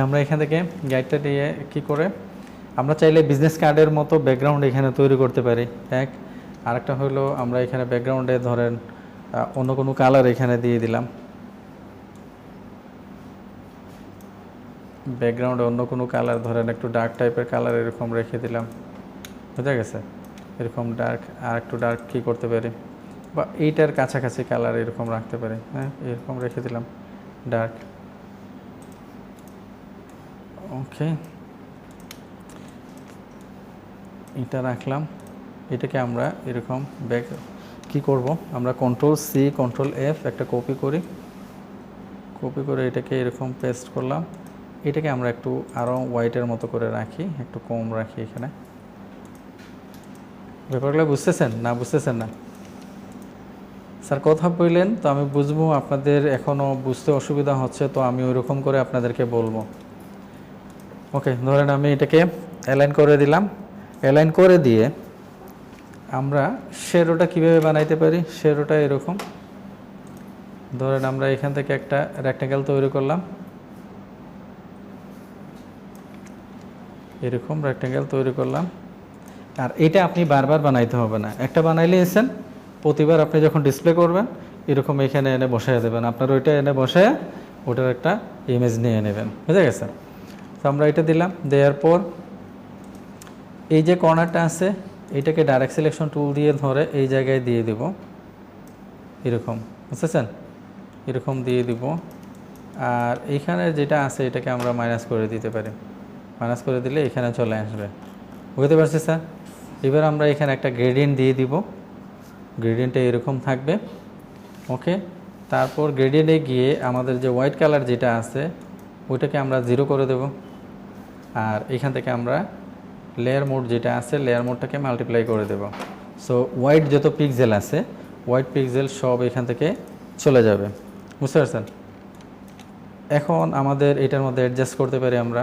আমরা এখান থেকে গাইডটা দিয়ে কি করে আমরা চাইলে বিজনেস কার্ডের মতো ব্যাকগ্রাউন্ড এখানে তৈরি করতে পারি। এক, আরেকটা হলো আমরা এখানে ব্যাকগ্রাউন্ডে ধরেন অন্য কোনো কালার এখানে দিয়ে দিলাম, ব্যাকগ্রাউন্ডে অন্য কোনো কালার ধরেন একটু ডার্ক টাইপের কালার এরকম রেখে দিলাম, বুঝা গেছে। এরকম ডার্ক, আর একটু ডার্ক কী করতে পারি, বা এইটার কাছাকাছি কালার এরকম রাখতে পারি, হ্যাঁ এরকম রেখে দিলাম ডার্ক। ওকে, এটা রাখলাম। এটাকে আমরা এরকম ব্যাক কি করব, আমরা Ctrl+C Ctrl+F একটা কপি করি, কপি করে এটাকে এরকম পেস্ট করলাম। এটাকে আমরা একটু আরও হোয়াইটের মতো করে রাখি, একটু কম রাখি এখানে। ব্যাপারগুলো বুঝতেছেন না? বুঝতেছেন না স্যার? কথা বললেন তো আমি বুঝবো, আপনাদের এখনও বুঝতে অসুবিধা হচ্ছে, তো আমি ওইরকম করে আপনাদেরকে বলবো। ওকে, ধরেন আমি এটাকে অ্যালাইন করে দিলাম। অ্যালাইন করে দিয়ে আমরা শেডোটা কীভাবে বানাইতে পারি, শেডোটা এরকম ধরেন আমরা এখান থেকে একটা রেক্টেঙ্গেল তৈরি করলাম, এরকম রেক্টেঙ্গেল তৈরি করলাম। আর এটা আপনি বারবার বানাইতে হবে না, একটা বানাইলে এসেন, প্রতিবার আপনি যখন ডিসপ্লে করবেন এরকম এখানে এনে বসায় দেবেন, আপনার ওইটা এনে বসায় ওটার একটা ইমেজ নিয়ে নেবেন, বুঝে গেছে। তো আমরা এটা দিলাম, দেওয়ার পর এই যে কর্নারটা আছে এইটাকে ডাইরেক্ট সিলেকশন টুল দিয়ে ধরে এই জায়গায় দিয়ে দিব, এরকম, বুঝতেছেন, এরকম দিয়ে দিব। আর এইখানে যেটা আছে এটাকে আমরা মাইনাস করে দিতে পারি, মাইনাস করে দিলে এখানে চলে আসবে, বুঝতে পারছি স্যার। এবার আমরা এখানে একটা গ্রেডিয়েন্ট দিয়ে দিব, গ্রেডিয়েন্টটা এরকম থাকবে। ওকে, তারপর গ্রেডিয়েন্টে গিয়ে আমাদের যে হোয়াইট কালার যেটা আছে ওইটাকে আমরা 0 করে দেব। আর এখান থেকে আমরা লেয়ার মোড যেটা আছে লেয়ার মোডটাকে মাল্টিপ্লাই করে দেব। সো হোয়াইট যত পিক্সেল আছে হোয়াইট পিক্সেল সব এখান থেকে চলে যাবে, বুঝতে পারছেন। এখন আমাদের এটার মধ্যে অ্যাডজাস্ট করতে পারি আমরা,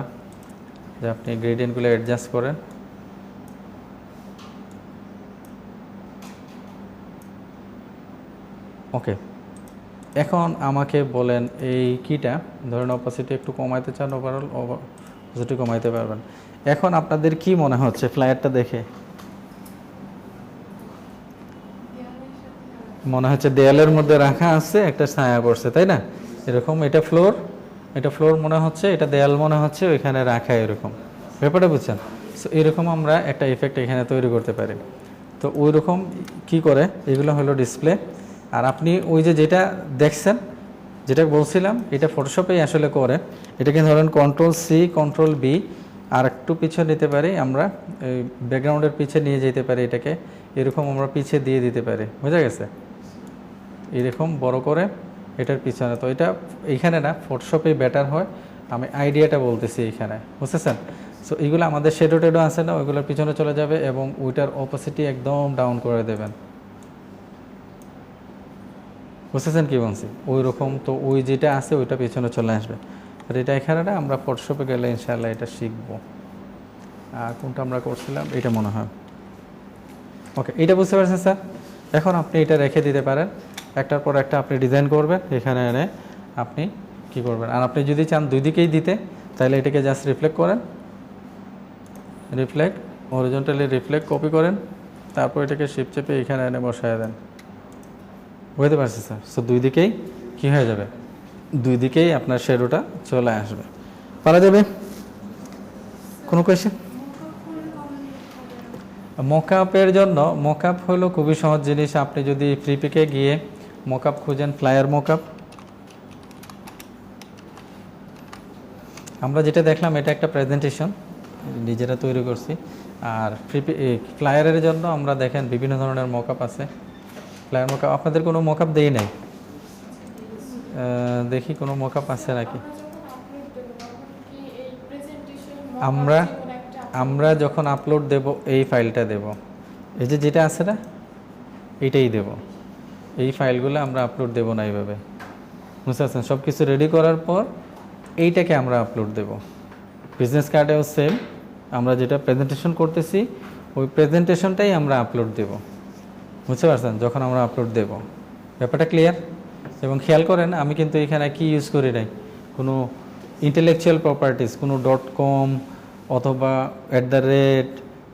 যে আপনি গ্রেডিয়েন্টগুলো অ্যাডজাস্ট করেন। ওকে, এখন আমাকে বলেন এই কিটা ধরেন অপাসিটি একটু কমাইতে চান, ওভারঅল অপাসিটি কমাইতে পারবেন। এখন আপনাদের কি মনে হচ্ছে ফ্লায়ারটা দেখে? মনে হচ্ছে দেয়ালের মধ্যে রাখা আছে, একটা ছায়া পড়ছে, তাই না? এরকম এটা ফ্লোর মনে হচ্ছে, এটা দেয়াল মনে হচ্ছে, ওইখানে রাখা এরকম। ব্যাপারটা বুঝছেন? সো এরকম আমরা একটা ইফেক্ট এখানে তৈরি করতে পারি। তো ওই রকম কী করে, এগুলো হলো ডিসপ্লে। আর আপনি ওই যে যেটা দেখছেন, যেটা বলছিলাম, এটা ফটোশপেই আসলে করে। এটাকে ধরেন Ctrl+C Ctrl+V, আর একটু পিছনে নিতে পারি আমরা, এই ব্যাকগ্রাউন্ডের পিছে নিয়ে যেতে পারি এটাকে, এরকম আমরা পিছে দিয়ে দিতে পারি, বোঝা গেছে? এরকম বড় করে এটার পিছনে। তো এটা এইখানে না, ফটোশপে বেটার হয়, আমি আইডিয়াটা বলতেছি এইখানে, বুঝতেছেন? সো এইগুলো আমাদের শেডো টেডো আছে না, ওইগুলোর পিছনে চলে যাবে এবং ওইটার অপোসিটি একদম ডাউন করে দেবেন, বুঝতেছেন কি বলছি? ওই রকম। তো ওই যেটা আছে ওইটা পিছনে চলে আসবে। আর এটা এখানে না, আমরা ফটোশপে গেলে ইনশাআল্লাহ এটা শিখবো। আর কোনটা আমরা করছিলাম, এটা মনে হয়। ওকে, এটা বুঝতে পারছেন স্যার? এখন আপনি এটা রেখে দিতে পারেন, একটার পর একটা আপনি ডিজাইন করবেন, এখানে এনে আপনি কি করবেন। আর আপনি যদি চান দুই দিকেই দিতে, তাহলে এটাকে জাস্ট রিফ্লেক্ট করেন, রিফ্লেক্ট হরিজন্টালি রিফ্লেক্ট কপি করেন, তারপর এটাকে শিপ চেপে এখানে এনে বসায় দেন। বুঝতে পারছি স্যার? সো দুই দিকেই কী হয়ে যাবে, দুই দিকেই আপনার শেডোটা চলে আসবে। পারা যাবে? কোনো কোয়েশ্চেন? মকআপের জন্য, মকআপ হলো খুবই সহজ জিনিস। আপনি যদি ফ্রিপিকে গিয়ে মকআপ খুঁজেন, ফ্লায়ার মকআপ, আমরা যেটা দেখলাম এটা একটা প্রেজেন্টেশন নিজেরা তৈরি করছি। আর ফ্লায়ারের জন্য আমরা দেখেন বিভিন্ন ধরনের মকআপ আছে। ফ্লায়ার মকআপ আপনাদের কোনো মকআপ দেই নাই, দেখি কোনো মকআপ আছে নাকি। আমরা যখন আপলোড দেব এই ফাইলটা দেব, এই যে যেটা আছে না, এইটাই দেব। এই ফাইলগুলো আমরা আপলোড দেব না এইভাবে, বুঝতে পারছেন? সব কিছু রেডি করার পর এইটাকে আমরা আপলোড দেব। বিজনেস কার্ডেও সেম, আমরা যেটা প্রেজেন্টেশন করতেছি ওই প্রেজেন্টেশনটাই আমরা আপলোড দেব, বুঝতে পারছেন? যখন আমরা আপলোড দেব, ব্যাপারটা ক্লিয়ার? এবং খেয়াল করেন আমি কিন্তু এখানে কি ইউজ করি নাই, কোনো ইন্টেলেকচুয়াল প্রপার্টিস, কোনো .com অথবা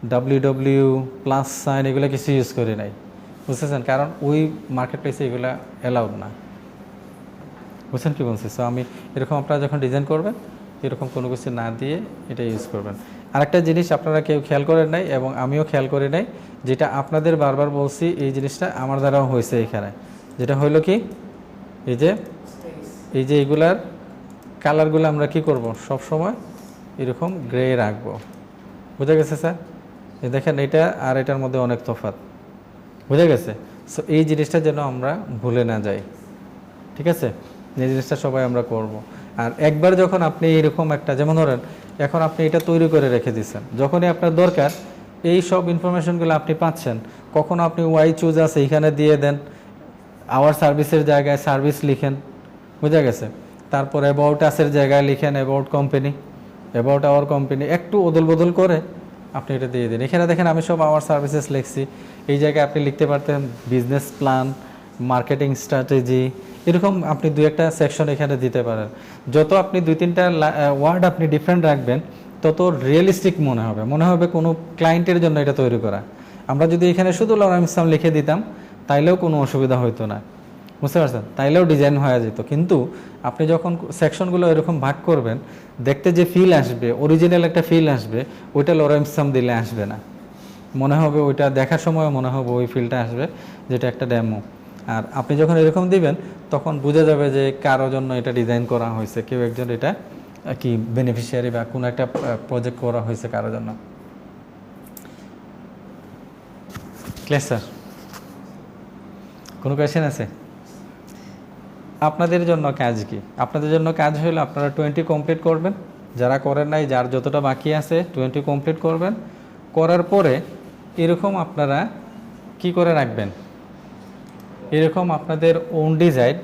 @www +, এগুলো কিছু ইউজ করি নাই, বুঝতেছেন? কারণ ওই মার্কেট প্লেসে এগুলো অ্যালাউড না, বুঝছেন কি বলছি? সো আমি এরকম আপনারা যখন ডিজাইন করবেন এরকম কোনো কিছু না দিয়ে এটা ইউজ করবেন। আরেকটা জিনিস আপনারা কেউ খেয়াল করেন নাই এবং আমিও খেয়াল করি নাই, যেটা আপনাদের বারবার বলছি, এই জিনিসটা আমার দ্বারাও হয়েছে এখানে। যেটা হইলো কি, এই যে এইগুলার কালারগুলো আমরা কি করব, সব সময় এরকম গ্রে রাখবো, বুঝা গেছে স্যার? এই দেখেন এটা আর এটার মধ্যে অনেক তফাৎ, বুঝা গেছে? সো এই জিনিসটা যেন আমরা ভুলে না যাই, ঠিক আছে? এই জিনিসটা সবাই আমরা করব। আর একবার যখন আপনি এরকম একটা, যেমন ধরেন এখন আপনি এটা তৈরি করে রেখে দিচ্ছেন, যখনই আপনার দরকার এই সব ইনফরমেশনগুলো আপনি পাচ্ছেন, কখনো আপনি ওয়াই চুজ আছে এইখানে দিয়ে দেন, আওয়ার সার্ভিসের জায়গায় সার্ভিস লিখেন, বুঝা গেছে? তারপর অ্যাবাউট আসের জায়গায় লিখেন about company, about our company, একটু ওদল বদল করে আপনি এটা দিয়ে দিন। এখানে দেখেন আমি সব আওয়ার সার্ভিসেস লিখছি, এই জায়গায় আপনি লিখতে পারতেন বিজনেস প্ল্যান, মার্কেটিং স্ট্র্যাটেজি, এরকম আপনি দু একটা সেকশন এখানে দিতে পারেন। যত আপনি 2-3টা ওয়ার্ড আপনি ডিফারেন্ট রাখবেন, তত রিয়েলিস্টিক মনে হবে কোনো ক্লায়েন্টের জন্য এটা তৈরি করা। আমরা যদি এখানে শুধু লরেন্স ইসলাম লিখে দিতাম তাইলেও কোনো অসুবিধা হতো না, বুঝতে পারছেন? তাইলেও ডিজাইন হয়ে যেত। কিন্তু আপনি যখন সেকশনগুলো এরকম ভাগ করবেন, দেখতে যে ফিল আসবে, অরিজিনাল একটা ফিল আসবে, ওইটা লরেন্স ইসলাম দিলে আসবে না, মনে হবে ওইটা দেখার সময় মনে হবে ওই ফিলটা আসবে যেটা একটা ডেমো। আর আপনি যখন এরকম দিবেন তখন বোঝা যাবে যে কারোর জন্য এটা ডিজাইন করা হয়েছে, কেউ একজন এটা কি বেনিফিশিয়ারি বা কোনো একটা প্রজেক্ট করা হয়েছে কারোর জন্য। Clear sir? কোনো কোয়েশ্চেন আছে? আপনাদের জন্য কাজ কি? আপনাদের জন্য কাজ হলো আপনারা 20 কমপ্লিট করবেন, যারা করেন নাই, যার যতটা বাকি আছে 20 কমপ্লিট করবেন। করার পরে এরকম আপনারা কি করে রাখবেন, এরকম আপনাদের ওন ডিজাইন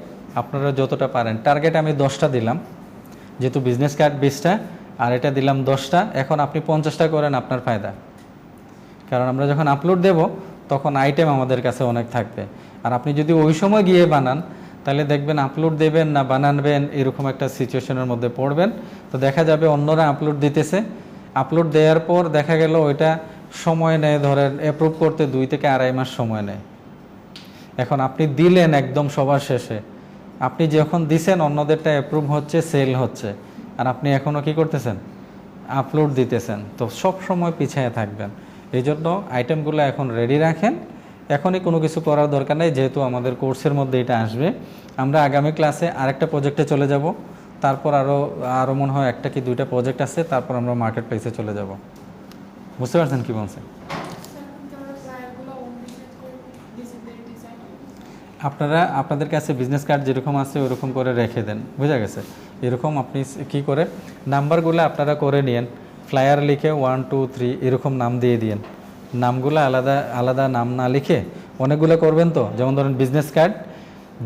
আপনারা যতটা পারেন। টার্গেট আমি 10টা দিলাম, যেহেতু বিজনেস কার্ড 20টা আর এটা দিলাম 10টা, এখন আপনি 50টা করেন, আপনার ফায়দা। কারণ আমরা যখন আপলোড দেব তখন আইটেম আমাদের কাছে অনেক থাকবে। আর আপনি যদি ওই সময় গিয়ে বানান তাহলে দেখবেন আপলোড দেবেন না বানাবেন এরকম একটা সিচুয়েশনের মধ্যে পড়বেন। তো দেখা যাবে অন্যরা আপলোড দিতেছে, আপলোড দেওয়ার পর দেখা গেল ওইটা সময় নেয়, ধরেন অ্যাপ্রুভ করতে 2 থেকে 2.5 মাস সময় নেয়। এখন আপনি দিলেন একদম সবার শেষে, আপনি যখন দিছেন অন্যদেরটা অ্যাপ্রুভ হচ্ছে, সেল হচ্ছে, আর আপনি এখনও কি করতেছেন, আপলোড দিতেছেন, তো সব সময় পিছিয়ে থাকবেন। এই জন্য আইটেমগুলো এখন রেডি রাখেন, এখনই কোনো কিছু করার দরকার নেই, যেহেতু আমাদের কোর্সের মধ্যে এটা আসবে। আমরা আগামী ক্লাসে আরেকটা প্রজেক্টে চলে যাব, তারপর আরও মনে হয় 1টা কি 2টা প্রজেক্ট আছে, তারপর আমরা মার্কেট প্লেসে চলে যাব। বুঝতে পারছেন কি বলছেন? আপনাদের কাছে বিজনেস কার্ড যেরকম আছে ওরকম করে রেখে দেন, বুঝা গেছে? এরকম আপনি কি করে নাম্বারগুলো আপনারা করে নিয়েন, ফ্লায়ার লিখে 1 2 3 এরকম নাম দিয়ে দিয়েন। নামগুলো আলাদা আলাদা নাম না লিখে অনেকগুলো করবেন, তো যেমন ধরেন বিজনেস কার্ড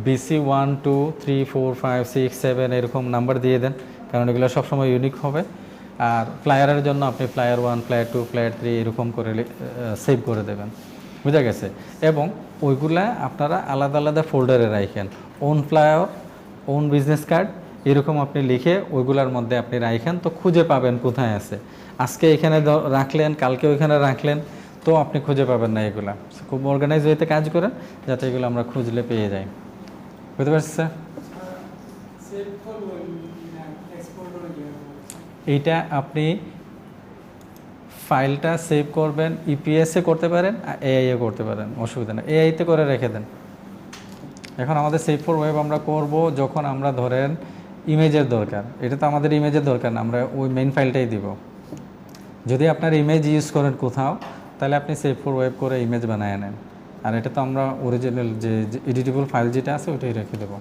BC 1 2 3 4 5 6 7 এরকম নাম্বার দিয়ে দেন, কারণ এগুলো সবসময় ইউনিক হবে। আর ফ্লায়ারের জন্য আপনি ফ্লায়ার 1 ফ্লায়ার 2 ফ্লায়ার 3 এরকম করে সেভ করে দেবেন, বুঝা গেছে? এবং ওইগুলা আপনারা আলাদা আলাদা ফোল্ডারে রাখেন, own flyer, own business card এরকম আপনি লিখে ওইগুলার মধ্যে আপনি রাখেন, তো খুঁজে পাবেন কোথায় আছে। আজকে এখানে রাখলেন, কালকে ওইখানে রাখলেন, তো আপনি খুঁজে পাবেন না। এগুলা খুব অর্গানাইজ ওয়েতে কাজ করেন, যাতে এগুলো আমরা খুঁজলে পেয়ে যাই। বুঝতে পারছি স্যার? এইটা আপনি ফাইলটা সেভ করবেন, ইপিএসে করতে পারেন, এআইএ করতে পারেন, অসুবিধা নেই, এআইতে করে রেখে দেন। এখন আমাদের সেভ ফর ওয়েব আমরা করব যখন আমরা ধরেন ইমেজের দরকার, এটা তো আমাদের ইমেজের দরকার না, আমরা ওই মেইন ফাইলটাই দিব। যদি আপনার ইমেজ ইউজ করেন কোথাও, তাহলে আপনি সেভ ফর ওয়েব করে ইমেজ বানায় নেন, আর এটা তো আমরা অরিজিনাল যে এডিটেবল ফাইল যেটা আছে ওটাই রেখে দেবো,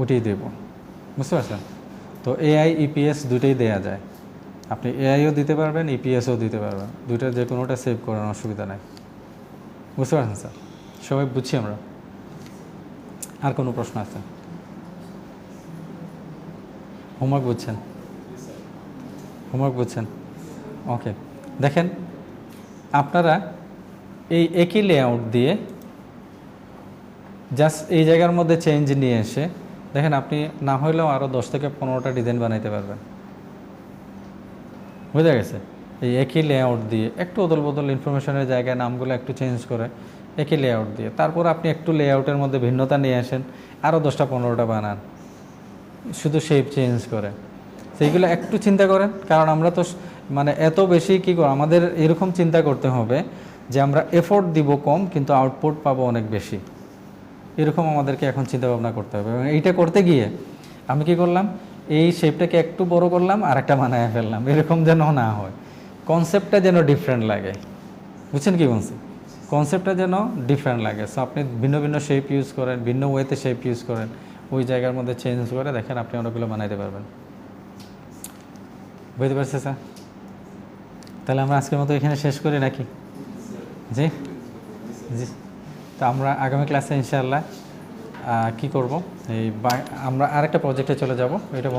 ওটাই দেব। বুঝতে পারছেন? তো এআই ইপিএস দুটোই দেয়া যায়, আপনি এআইও দিতে পারবেন, ইপিএসও দিতে পারবেন, দুইটা যে কোনোটা সেভ করার অসুবিধা নেই। বুঝতে পারছেন স্যার? সবাই বুঝছি আমরা? আর কোনো প্রশ্ন আছে? হোমওয়ার্ক বুঝছেন? হোমওয়ার্ক বুঝছেন? ওকে, দেখেন আপনারা এই একই লেআউট দিয়ে জাস্ট এই জায়গার মধ্যে চেঞ্জ নিয়ে এসে দেখেন, আপনি না হইলেও আরও 10 থেকে 15টা ডিজাইন বানাইতে পারবেন। বুঝা গেছে? এই একই লেআউট দিয়ে একটু অদল বদল ইনফরমেশনের জায়গায় নামগুলো একটু চেঞ্জ করে একই লেআউট দিয়ে, তারপর আপনি একটু লেআউটের মধ্যে ভিন্নতা নিয়ে আসেন, আরও 10টা 15টা বানান, শুধু শেপ চেঞ্জ করে। সেইগুলো একটু চিন্তা করেন, কারণ আমরা তো মানে এত বেশি কী করো, আমাদের এরকম চিন্তা করতে হবে যে আমরা এফোর্ট দিব কম কিন্তু আউটপুট পাবো অনেক বেশি, এরকম আমাদেরকে এখন চিন্তা ভাবনা করতে হবে। এবং এইটা করতে গিয়ে আমি কি করলাম, এই শেপটাকে একটু বড় করলাম আর একটা বানায় ফেললাম, এরকম যেন না হয়, কনসেপ্টটা যেন ডিফারেন্ট লাগে। বুঝছেন কি বলছি? কনসেপ্টটা যেন ডিফারেন্ট লাগে। সো আপনি ভিন্ন ভিন্ন শেপ ইউজ করেন, ভিন্ন ওয়েতে শেপ ইউজ করেন, ওই জায়গার মধ্যে চেঞ্জ করে দেখেন আপনি অনেকগুলো বানাইতে পারবেন। বুঝতে পারছে স্যার? তাহলে আমরা আজকের মতো এখানে শেষ করি নাকি? জি জি। তো আমরা আগামী ক্লাসে ইনশাআল্লাহ কি করব, আমরা আরেকটা প্রজেক্টে চলে যাব, এটা